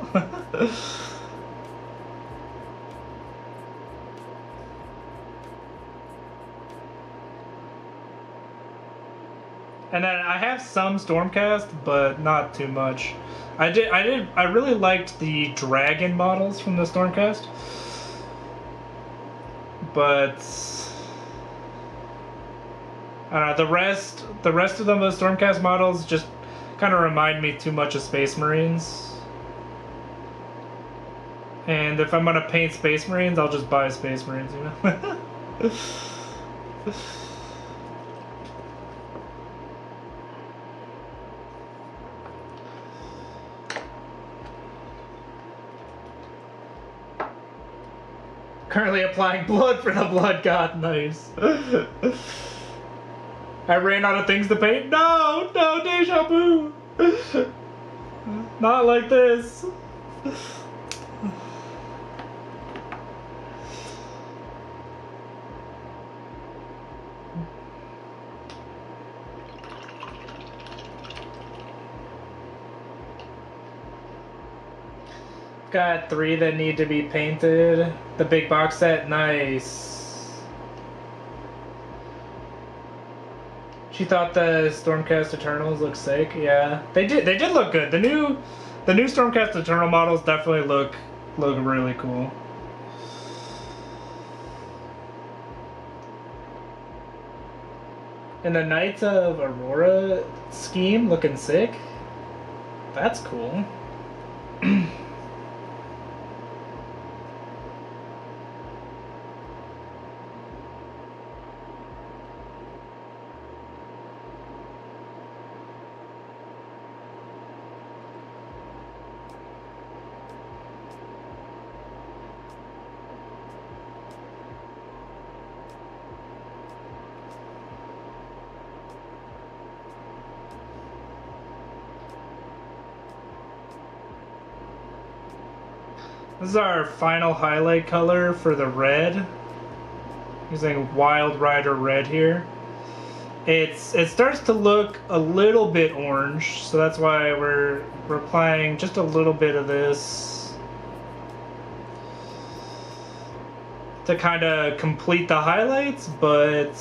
And then I have some Stormcast, but not too much. I really liked the dragon models from the Stormcast. But I don't know, the rest of them, the Stormcast models, just kind of remind me too much of Space Marines. And if I'm gonna paint Space Marines, I'll just buy Space Marines, you know? Currently applying blood for the Blood God. Nice. I ran out of things to paint. No, deja vu. Not like this. Got 3 that need to be painted. The big box set, nice. She thought the Stormcast Eternals looked sick. Yeah, they did look good. The new Stormcast Eternal models definitely look really cool. And the Knights of Aurora scheme looking sick. That's cool. This is our final highlight color for the red. Using Wild Rider Red here. It starts to look a little bit orange, so that's why we're applying just a little bit of this to kind of complete the highlights, but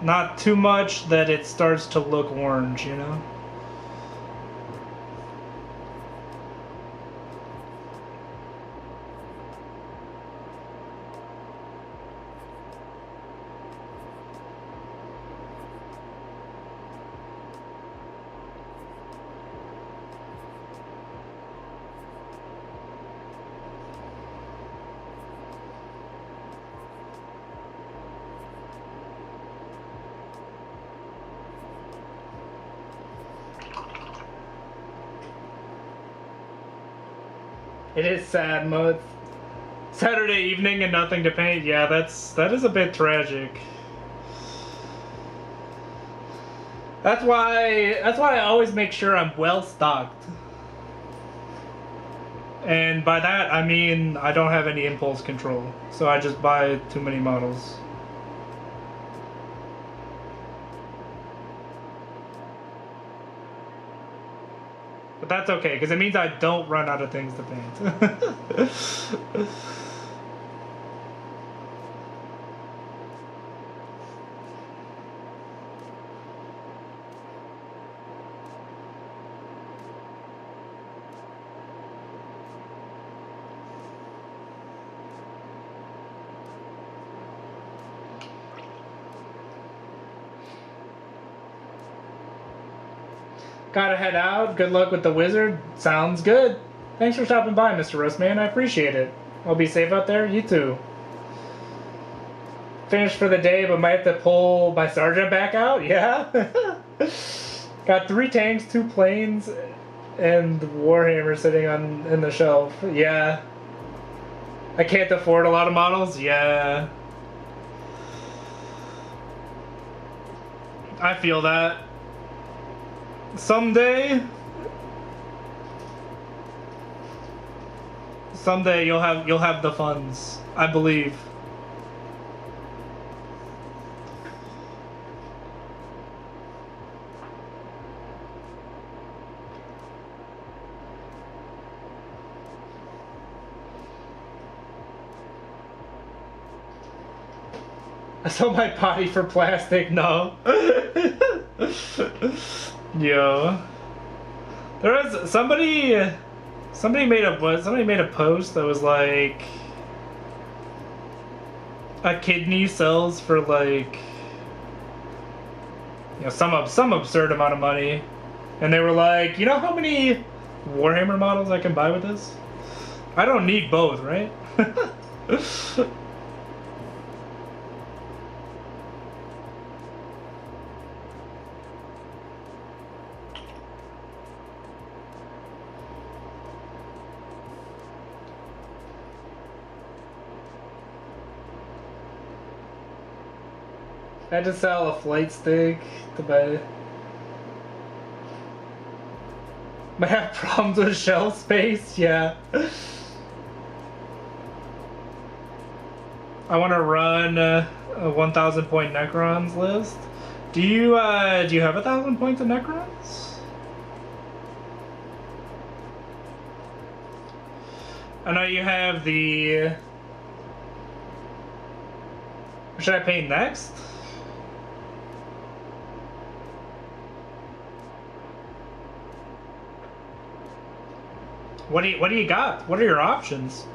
Not too much that it starts to look orange, you know? It is sad, Mo. It's Saturday evening and nothing to paint. Yeah, that is a bit tragic. That's why I always make sure I'm well stocked. And by that I mean I don't have any impulse control. So I just buy too many models. But that's okay, because it means I don't run out of things to paint. Gotta head out. Good luck with the wizard. Sounds good. Thanks for stopping by, Mr. Roastman. I appreciate it. I'll be safe out there. You too. Finished for the day, but might have to pull my sergeant back out. Yeah. Got 3 tanks, 2 planes, and Warhammer sitting in the shelf. Yeah. I can't afford a lot of models. Yeah. I feel that. Someday you'll have the funds, I believe. I sold my body for plastic. No. Yo, there was somebody made a post that was like a kidney sells for like, you know, some absurd amount of money, and they were like, you know how many Warhammer models I can buy with this? I don't need both, right? I had to sell a flight stick to buy. Might have problems with shelf space, yeah. I want to run a 1,000 point Necrons list. Do you have 1,000 points of Necrons? I know you have the. What should I paint next? What do you got? What are your options?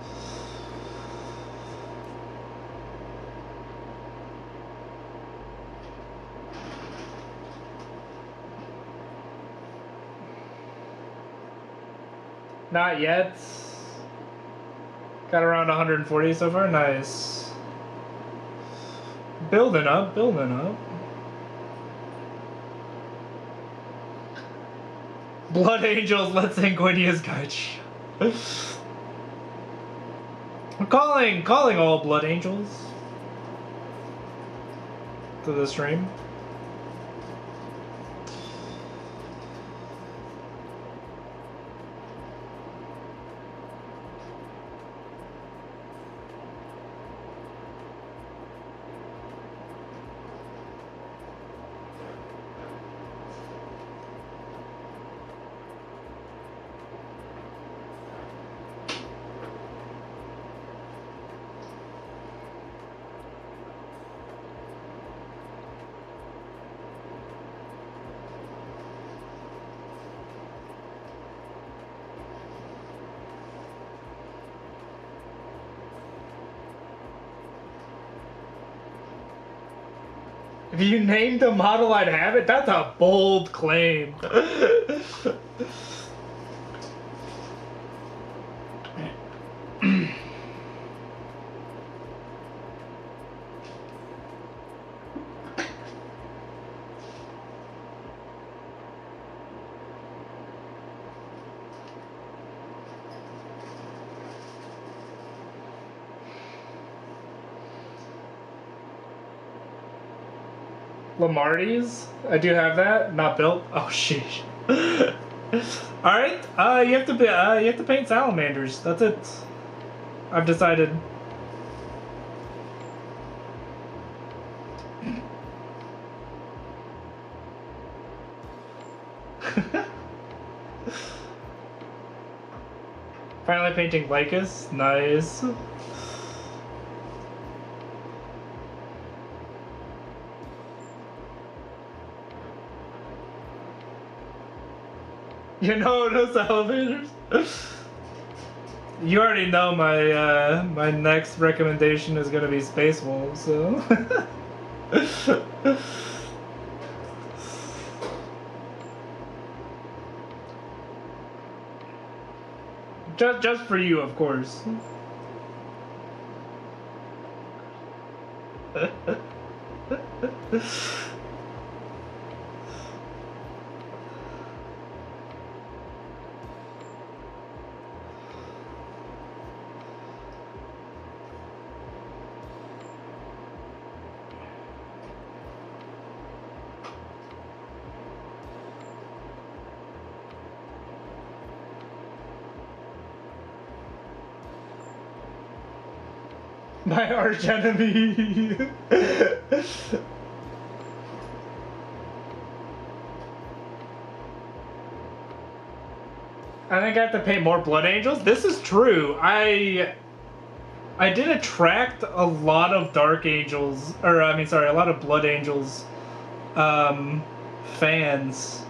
Not yet. Got around 140 so far. Nice. Building up, building up. Blood Angels, let's Sanguinius guide you. I'm calling all Blood Angels to the stream. If you named the model, I'd have it. That's a bold claim. Lamarties? I do have that. Not built. Oh sheesh. All right. You have to paint salamanders. That's it. I've decided. Finally painting Lycus. Nice. You know those elevators? You already know my next recommendation is gonna be Space Wolves, so. just for you, of course. My arch enemy. I think I have to paint more Blood Angels. This is true. I did attract a lot of Dark Angels, or I mean, sorry, a lot of Blood Angels fans.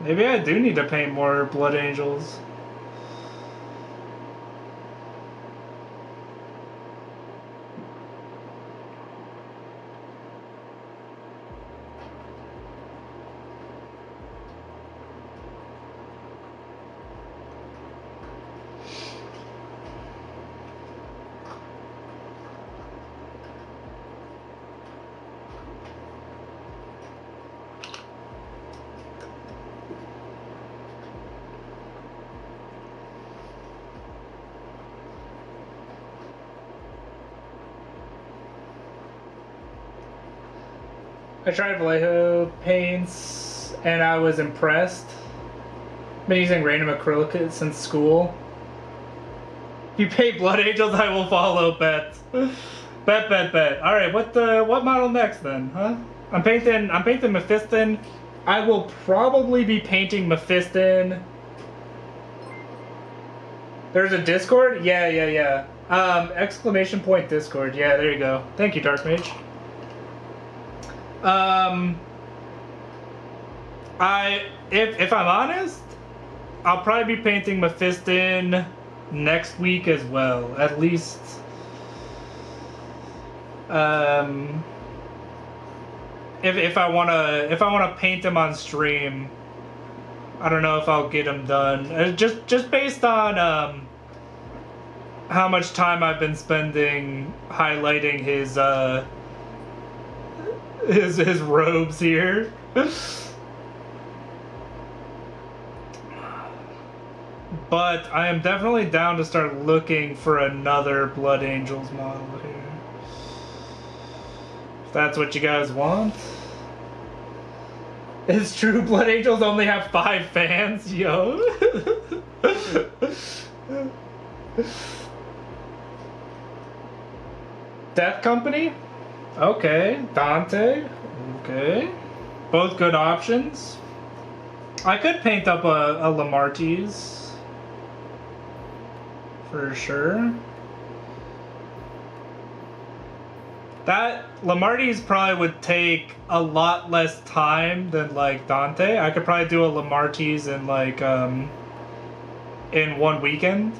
Maybe I do need to paint more Blood Angels. I tried Vallejo paints and I was impressed. Been using random acrylic since school. If you paint Blood Angels, I will follow. Bet. Bet. All right, what model next then, huh? I'm painting Mephiston. I will probably be painting Mephiston. There's a Discord? Yeah. Exclamation point Discord. Yeah, there you go. Thank you, Dark Mage. If I'm honest, I'll probably be painting Mephiston next week as well. At least, if I wanna paint him on stream, I don't know if I'll get him done. Just based on how much time I've been spending highlighting his robes here. But I am definitely down to start looking for another Blood Angels model here. If that's what you guys want. It's true, Blood Angels only have 5 fans, yo. Death Company? Okay. Dante? Okay. Both good options. I could paint up a Lamarties. For sure. That Lamarties probably would take a lot less time than like Dante. I could probably do a Lamarties in like in one weekend.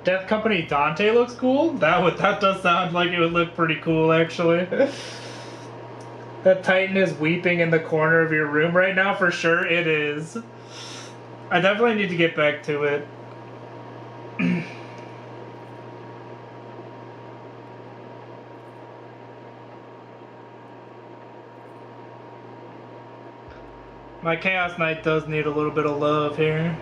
Death Company Dante looks cool. That does sound like it would look pretty cool, actually. That Titan is weeping in the corner of your room right now, for sure it is. I definitely need to get back to it. My Chaos Knight does need a little bit of love here.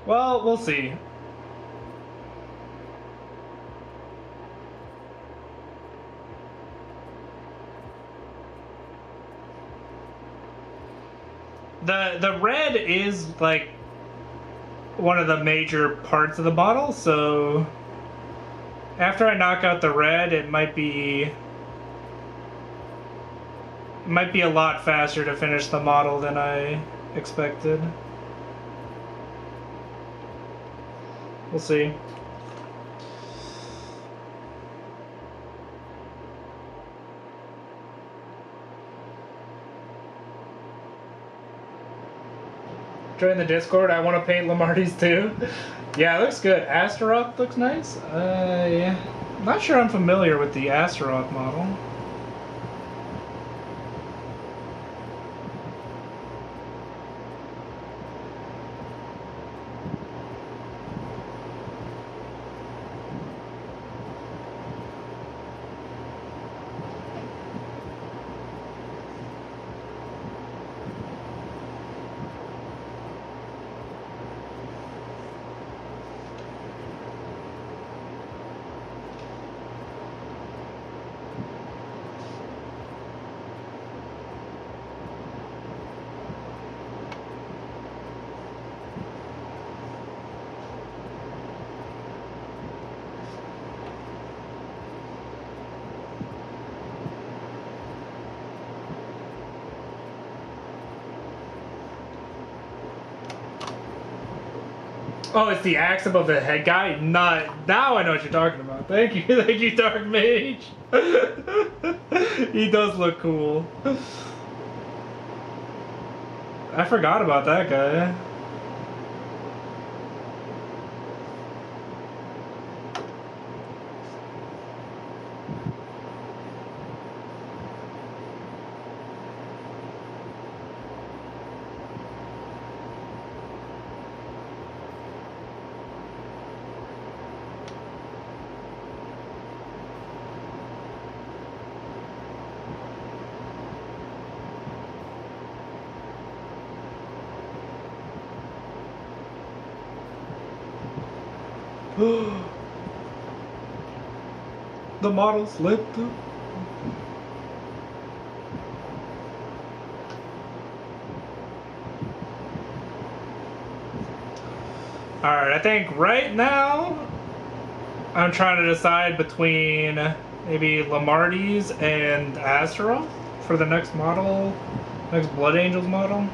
Well, we'll see. The red is like one of the major parts of the model, so after I knock out the red, it might be a lot faster to finish the model than I expected. We'll see. Join the Discord. I want to paint Lamarty's too. Yeah, it looks good. Astaroth looks nice. Yeah. Not sure I'm familiar with the Astaroth model. Oh, it's the axe above the head guy? Not now I know what you're talking about. Thank you, thank you, Dark Mage. He does look cool. I forgot about that guy. The model slipped. Alright, I think right now I'm trying to decide between maybe Lamarty's and Astaroth for the next model, next Blood Angels model.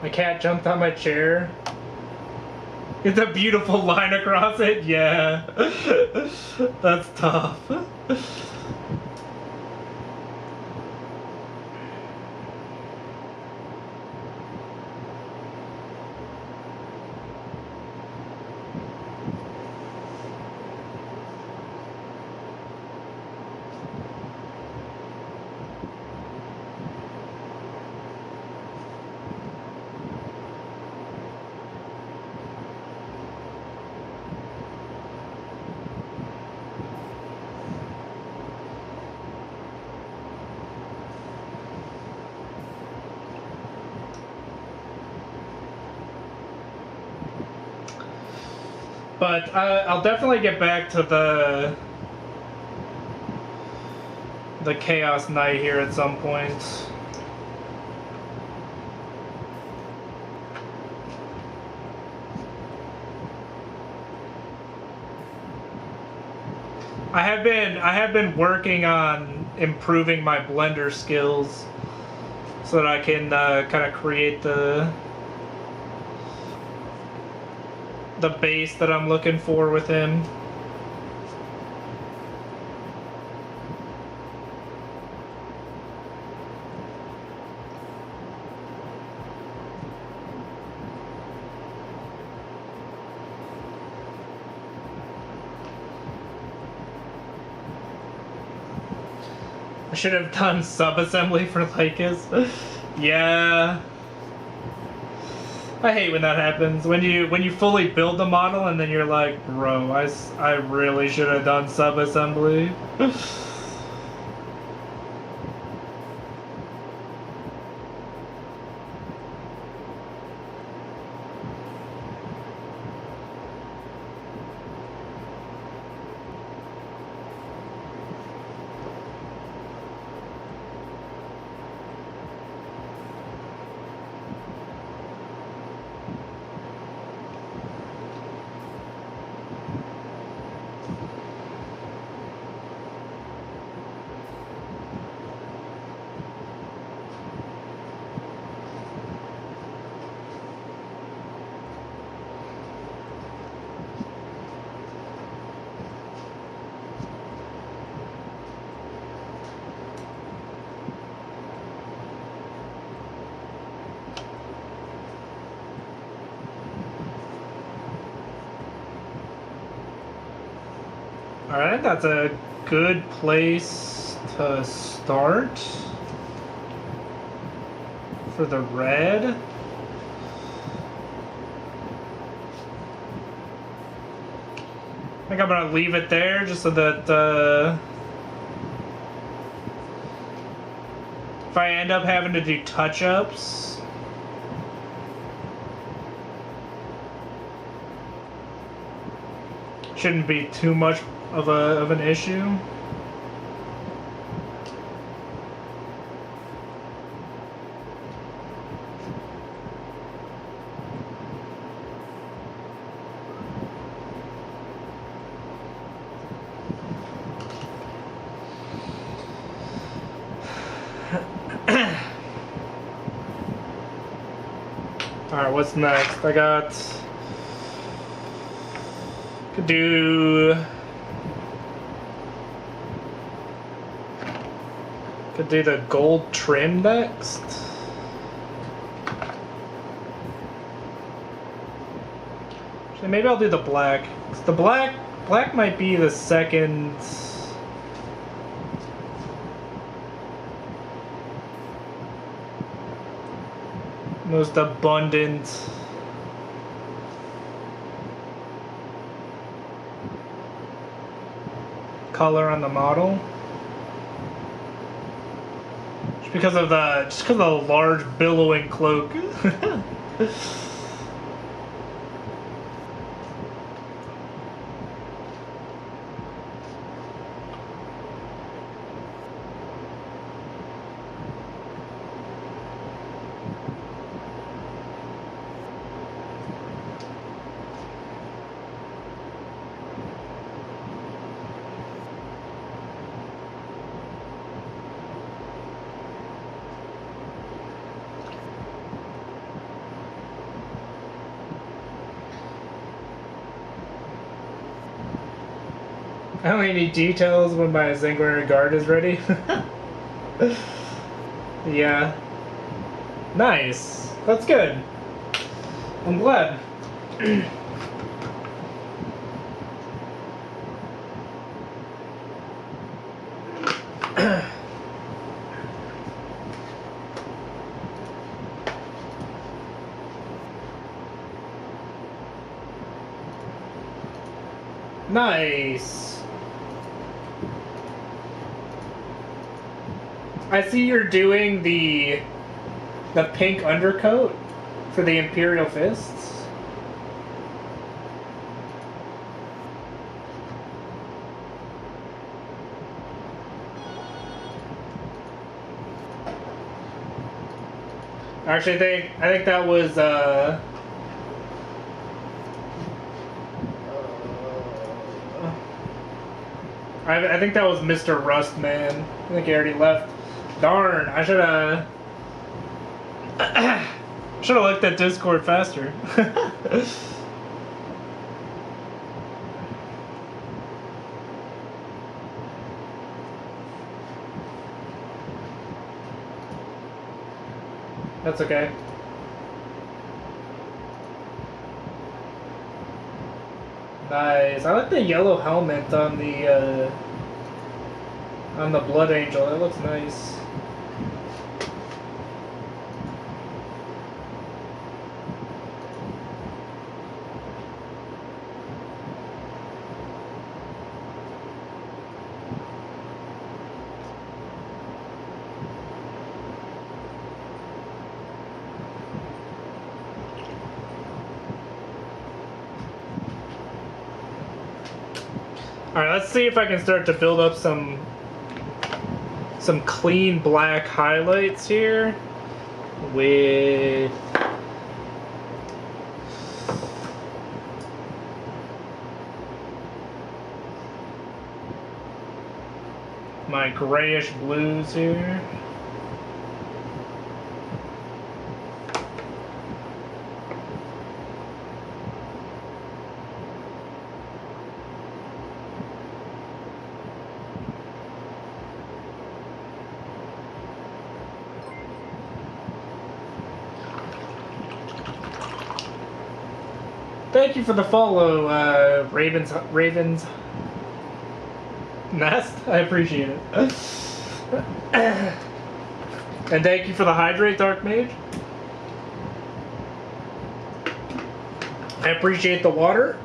My cat jumped on my chair. It's a beautiful line across it. Yeah. That's tough. But I'll definitely get back to the Chaos Knight here at some point. I have been working on improving my blender skills so that I can kind of create the base that I'm looking for with him. I should have done sub-assembly for Lycus. Yeah. I hate when that happens. When you fully build the model and then you're like, bro, I really should have done sub-assembly. Alright, that's a good place to start for the red. I think I'm gonna leave it there just so that if I end up having to do touch-ups, shouldn't be too much of an issue. Alright, what's next? I could do the gold trim next. Actually, maybe I'll do the black. 'Cause the black might be the second most abundant color on the model. Just because of the large billowing cloak. I only need details when my Sanguinary Guard is ready. Yeah. Nice. That's good. I'm glad. Nice. I see you're doing the pink undercoat for the Imperial Fists. Actually, I think that was I think that was Mr. Rust, man. I think he already left. Darn, I should have should have looked at Discord faster. That's okay. Nice. I like the yellow helmet on the Blood Angel. That looks nice. Alright, let's see if I can start to build up some clean black highlights here with my grayish blues here. Thank you for the follow, Ravens Nest. I appreciate it. And thank you for the hydrate, Dark Mage. I appreciate the water.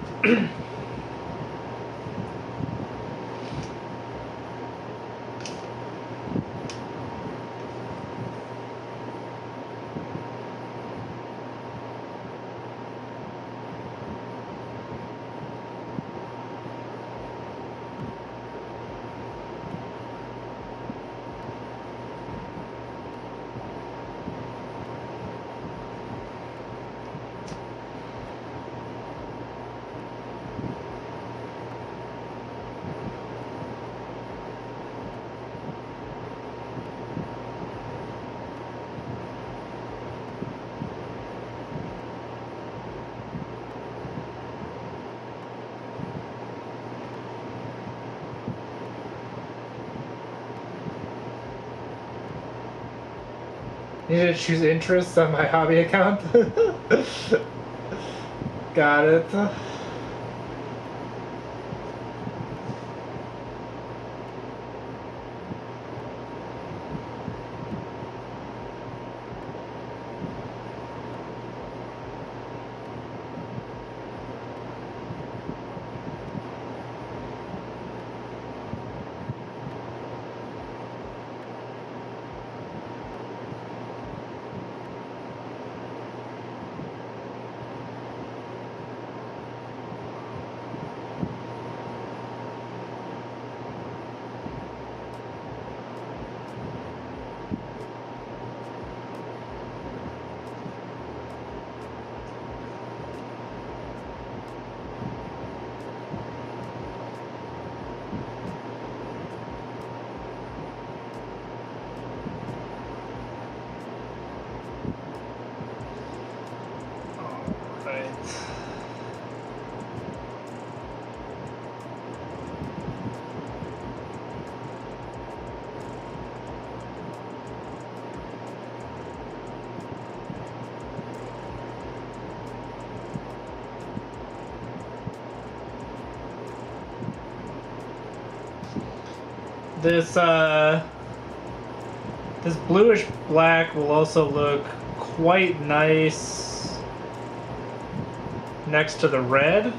Need to choose interests on my hobby account. Got it. This bluish black will also look quite nice next to the red.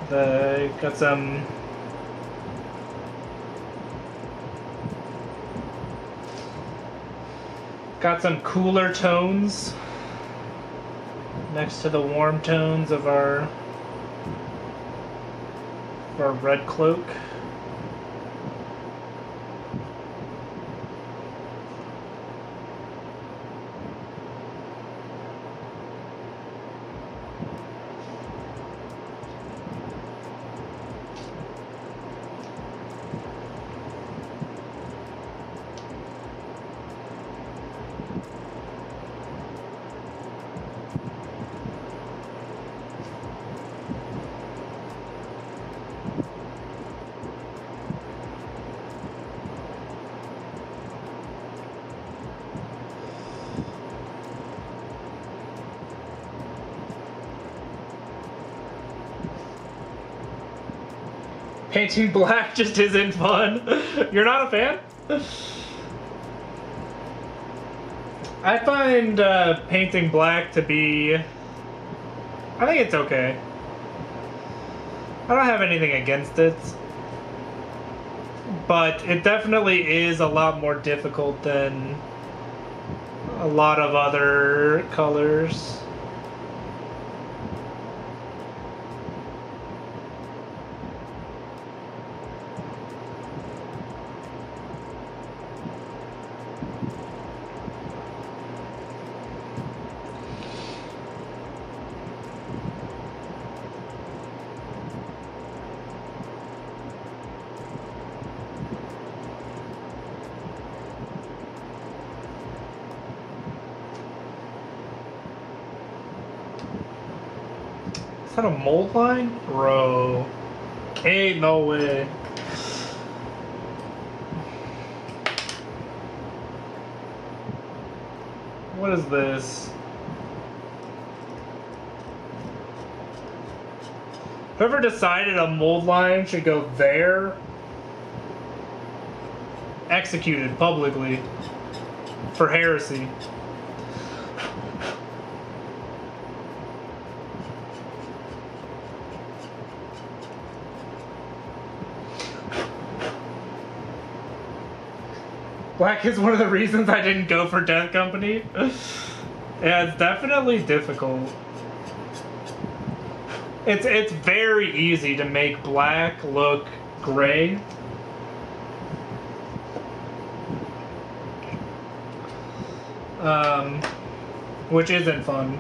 Got some cooler tones next to the warm tones of our red cloak. painting black just isn't fun. You're not a fan? I find painting black to be... I think it's okay. I don't have anything against it. But it definitely is a lot more difficult than a lot of other colors. Is that a mold line? Bro. Ain't no way. What is this? Whoever decided a mold line should go there, executed publicly for heresy. Black is one of the reasons I didn't go for Death Company. Yeah, it's definitely difficult. It's very easy to make black look gray. Which isn't fun.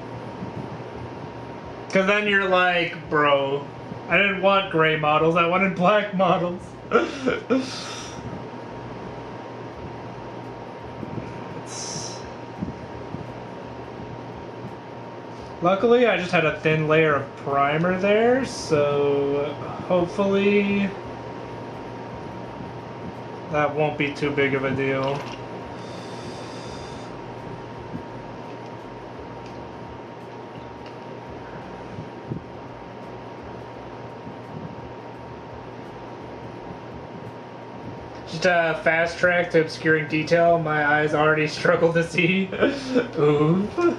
Cause then you're like, bro, I didn't want gray models, I wanted black models. Luckily, I just had a thin layer of primer there, so hopefully that won't be too big of a deal. Just a fast track to obscuring detail my eyes already struggle to see. Oof.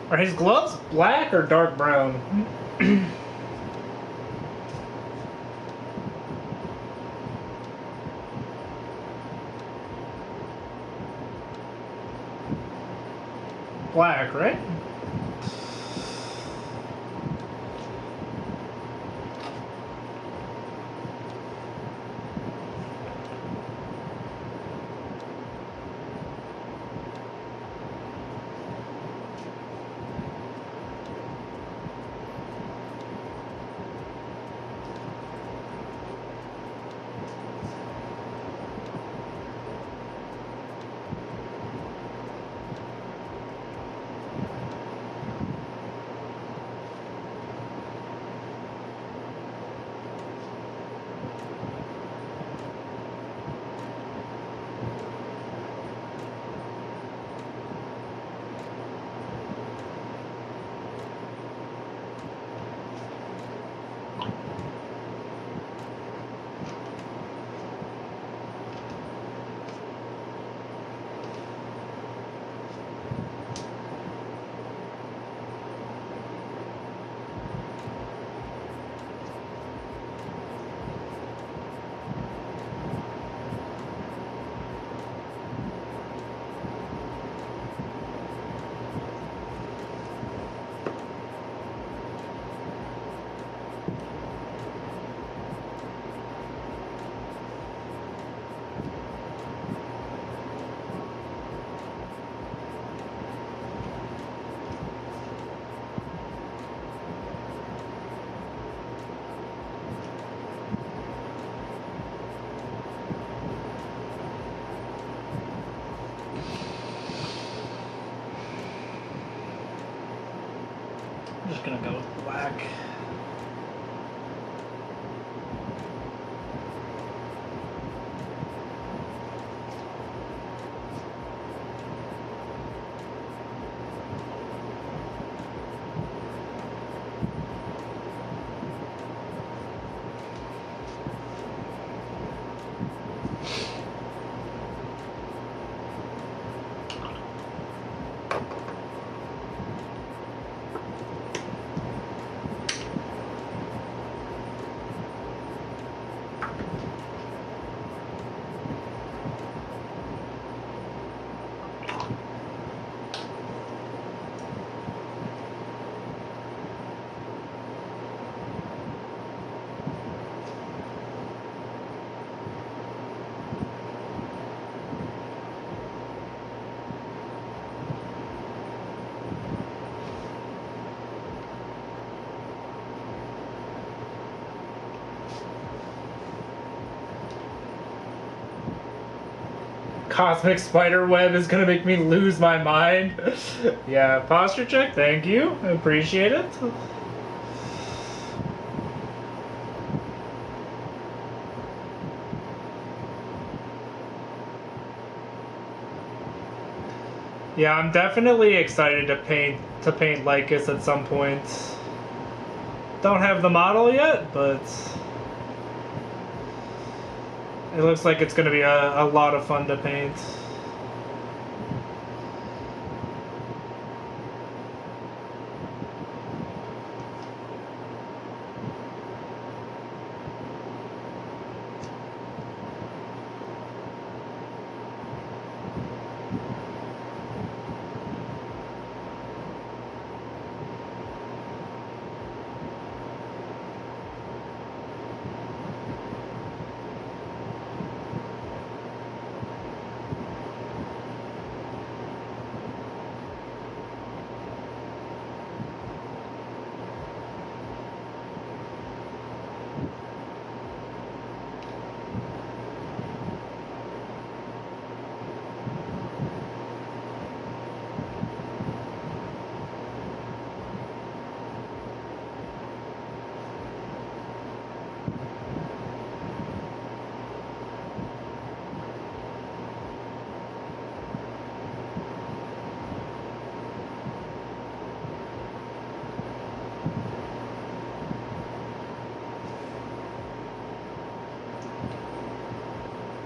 Are his gloves black or dark brown? Black, right? I'm just gonna go with black. Cosmic spider web is gonna make me lose my mind. Yeah, posture check, thank you. I appreciate it. Yeah, I'm definitely excited to paint Lycus at some point. Don't have the model yet, but it looks like it's going to be a lot of fun to paint.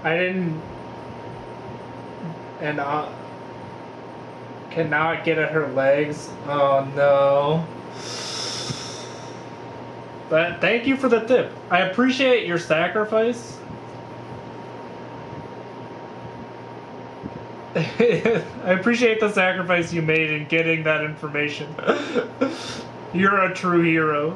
I didn't, and cannot get at her legs. Oh no. But thank you for the tip. I appreciate your sacrifice. I appreciate the sacrifice you made in getting that information. You're a true hero.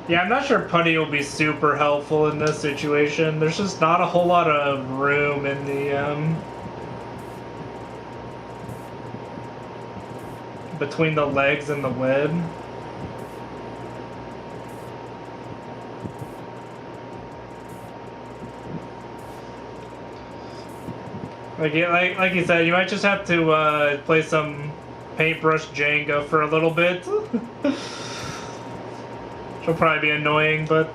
Yeah, I'm not sure putty will be super helpful in this situation. There's just not a whole lot of room in the, between the legs and the web. Like you said, you might just have to play some paintbrush Jenga for a little bit. She'll probably be annoying, but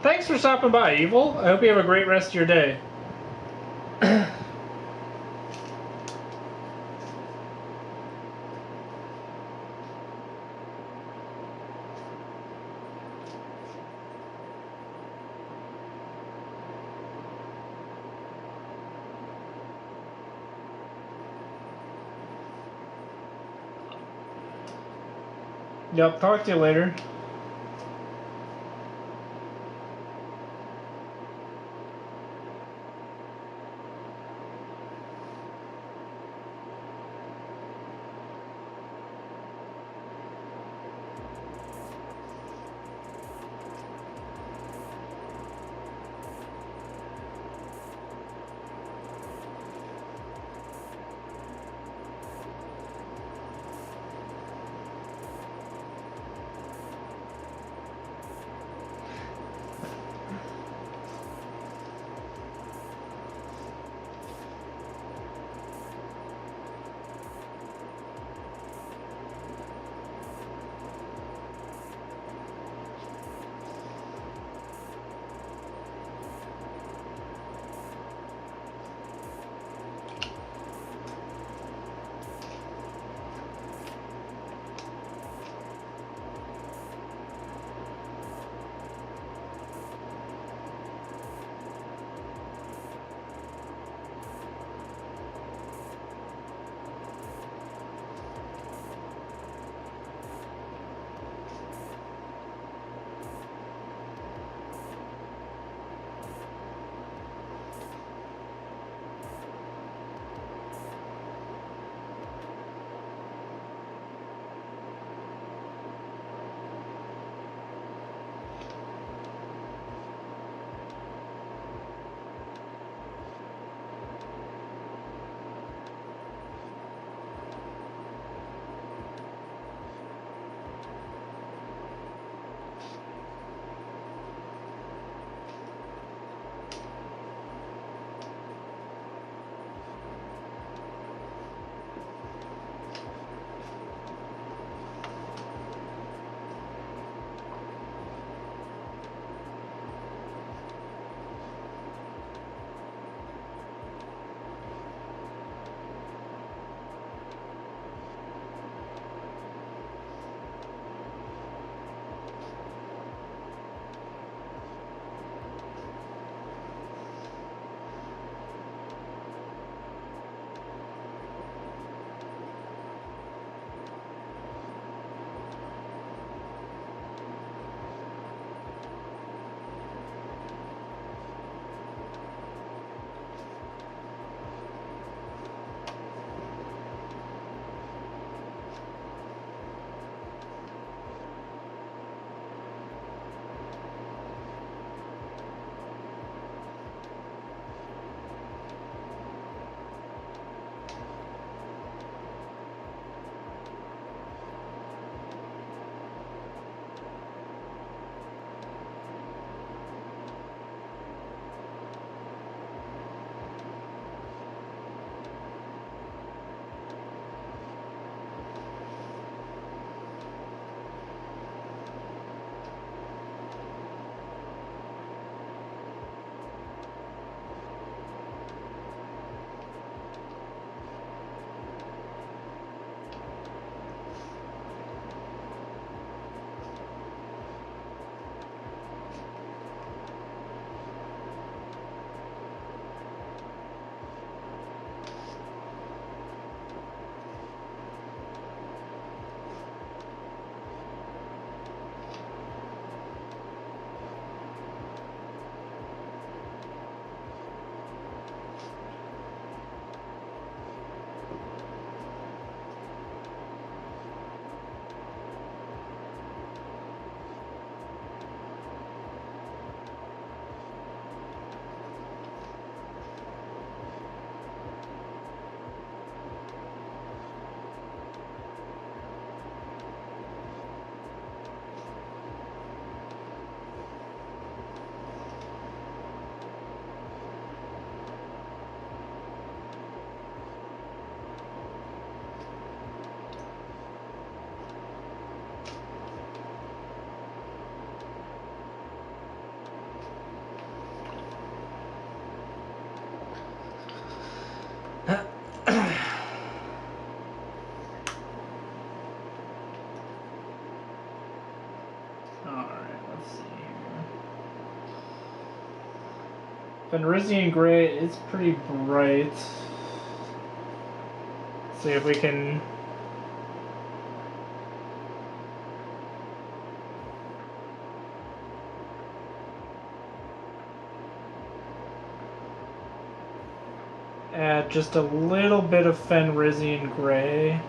thanks for stopping by, Evil. I hope you have a great rest of your day. Yep, talk to you later. Fenrisian Gray is pretty bright. See if we can just a little bit of Fenrisian Gray.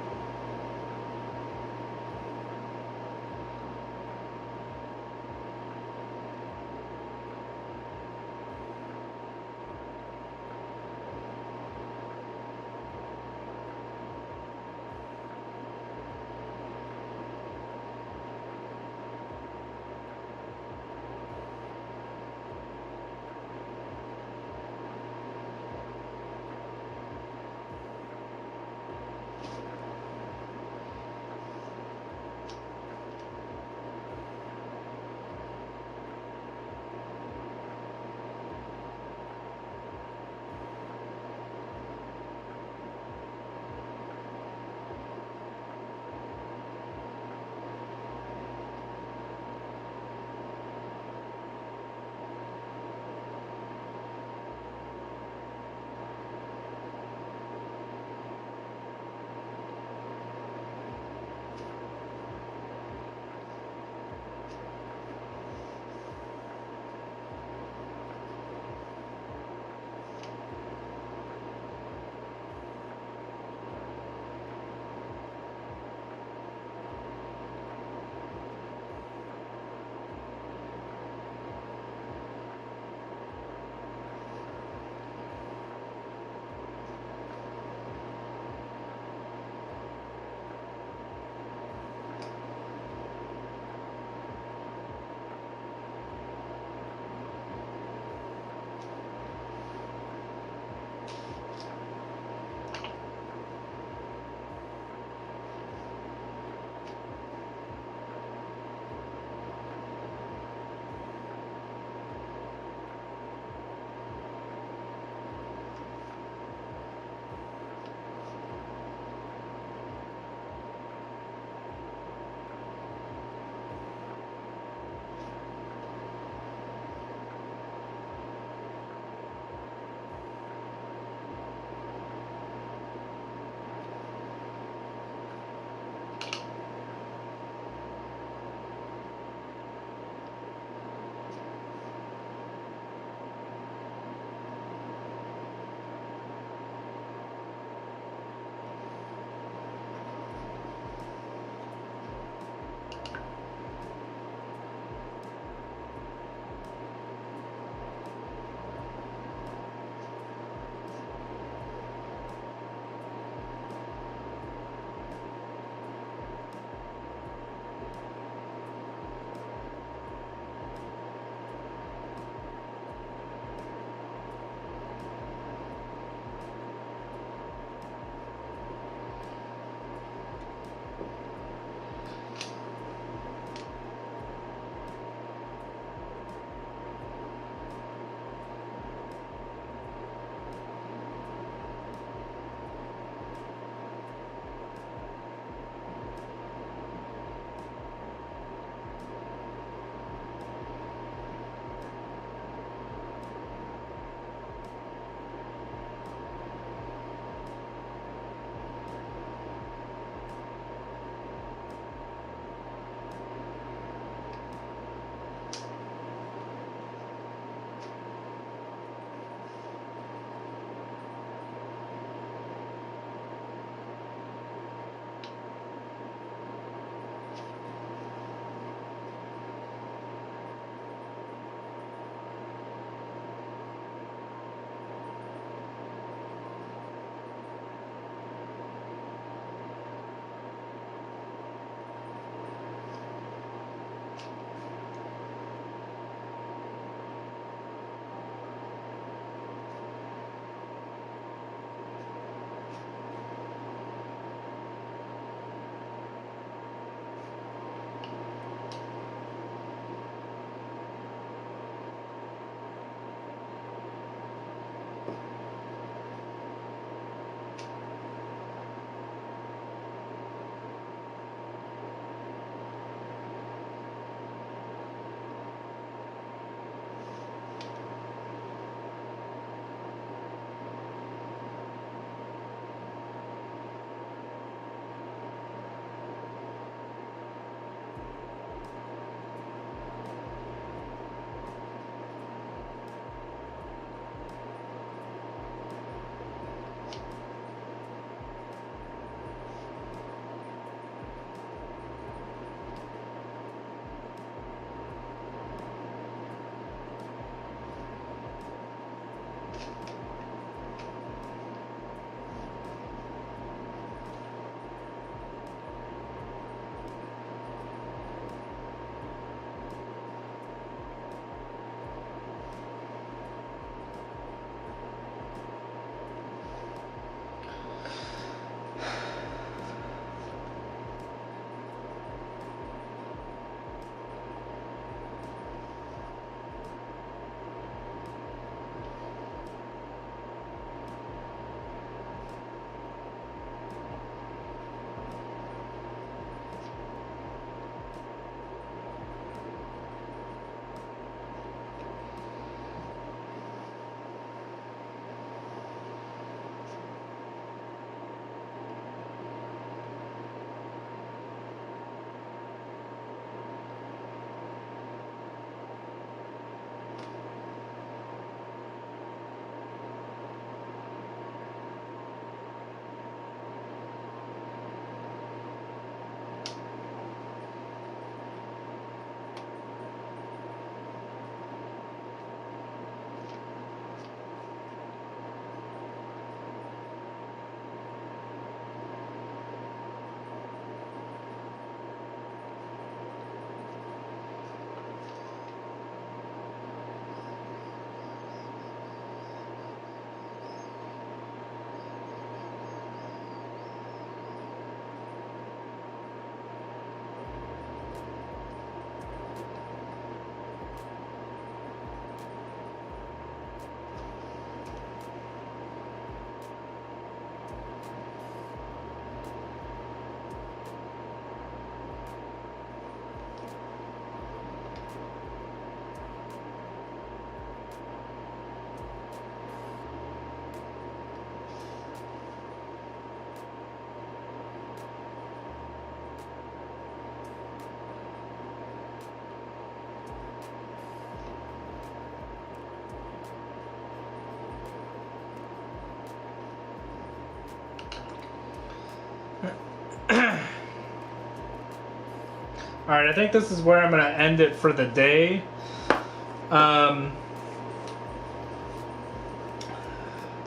Alright, I think this is where I'm going to end it for the day.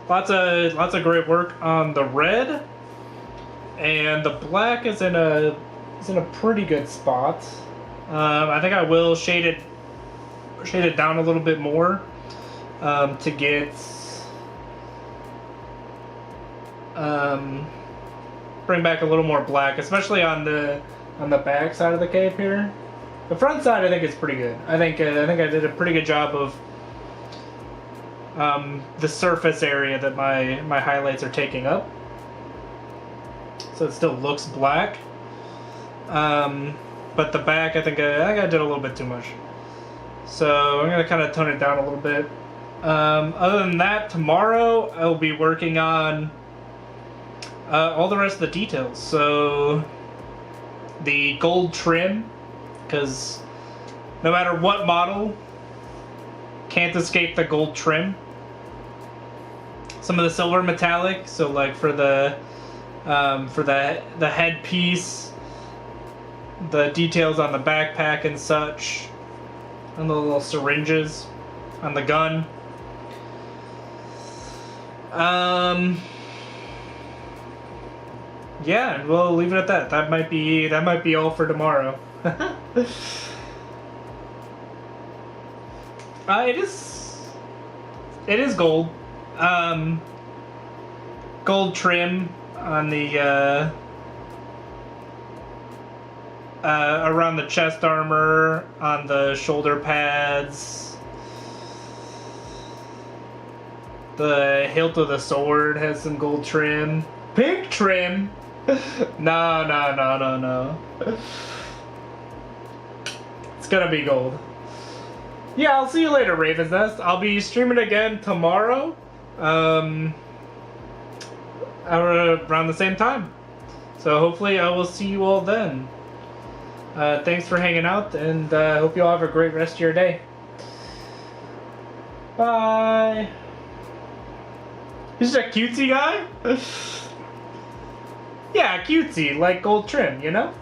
Lots of great work on the red, and the black is in a pretty good spot. I think I will shade it down a little bit more to get bring back a little more black, especially on the back side of the cape here. The front side I think is pretty good. I think I did a pretty good job of the surface area that my highlights are taking up, so it still looks black. But the back, I think I did a little bit too much. So I'm gonna kind of tone it down a little bit. Other than that, tomorrow I'll be working on all the rest of the details. So the gold trim, because no matter what model, can't escape the gold trim. Some of the silver metallic, so like for the headpiece, the details on the backpack and such, and the little syringes on the gun. Yeah, we'll leave it at that. That might be all for tomorrow. It is gold. Gold trim on the around the chest armor, on the shoulder pads. The hilt of the sword has some gold trim. Pink trim? No. It's gonna be gold. Yeah, I'll see you later, Raven's Nest. I'll be streaming again tomorrow. Around the same time. So hopefully I will see you all then. Thanks for hanging out, and hope you all have a great rest of your day. Bye. He's a cutesy guy? Yeah, cutesy, like gold trim, you know?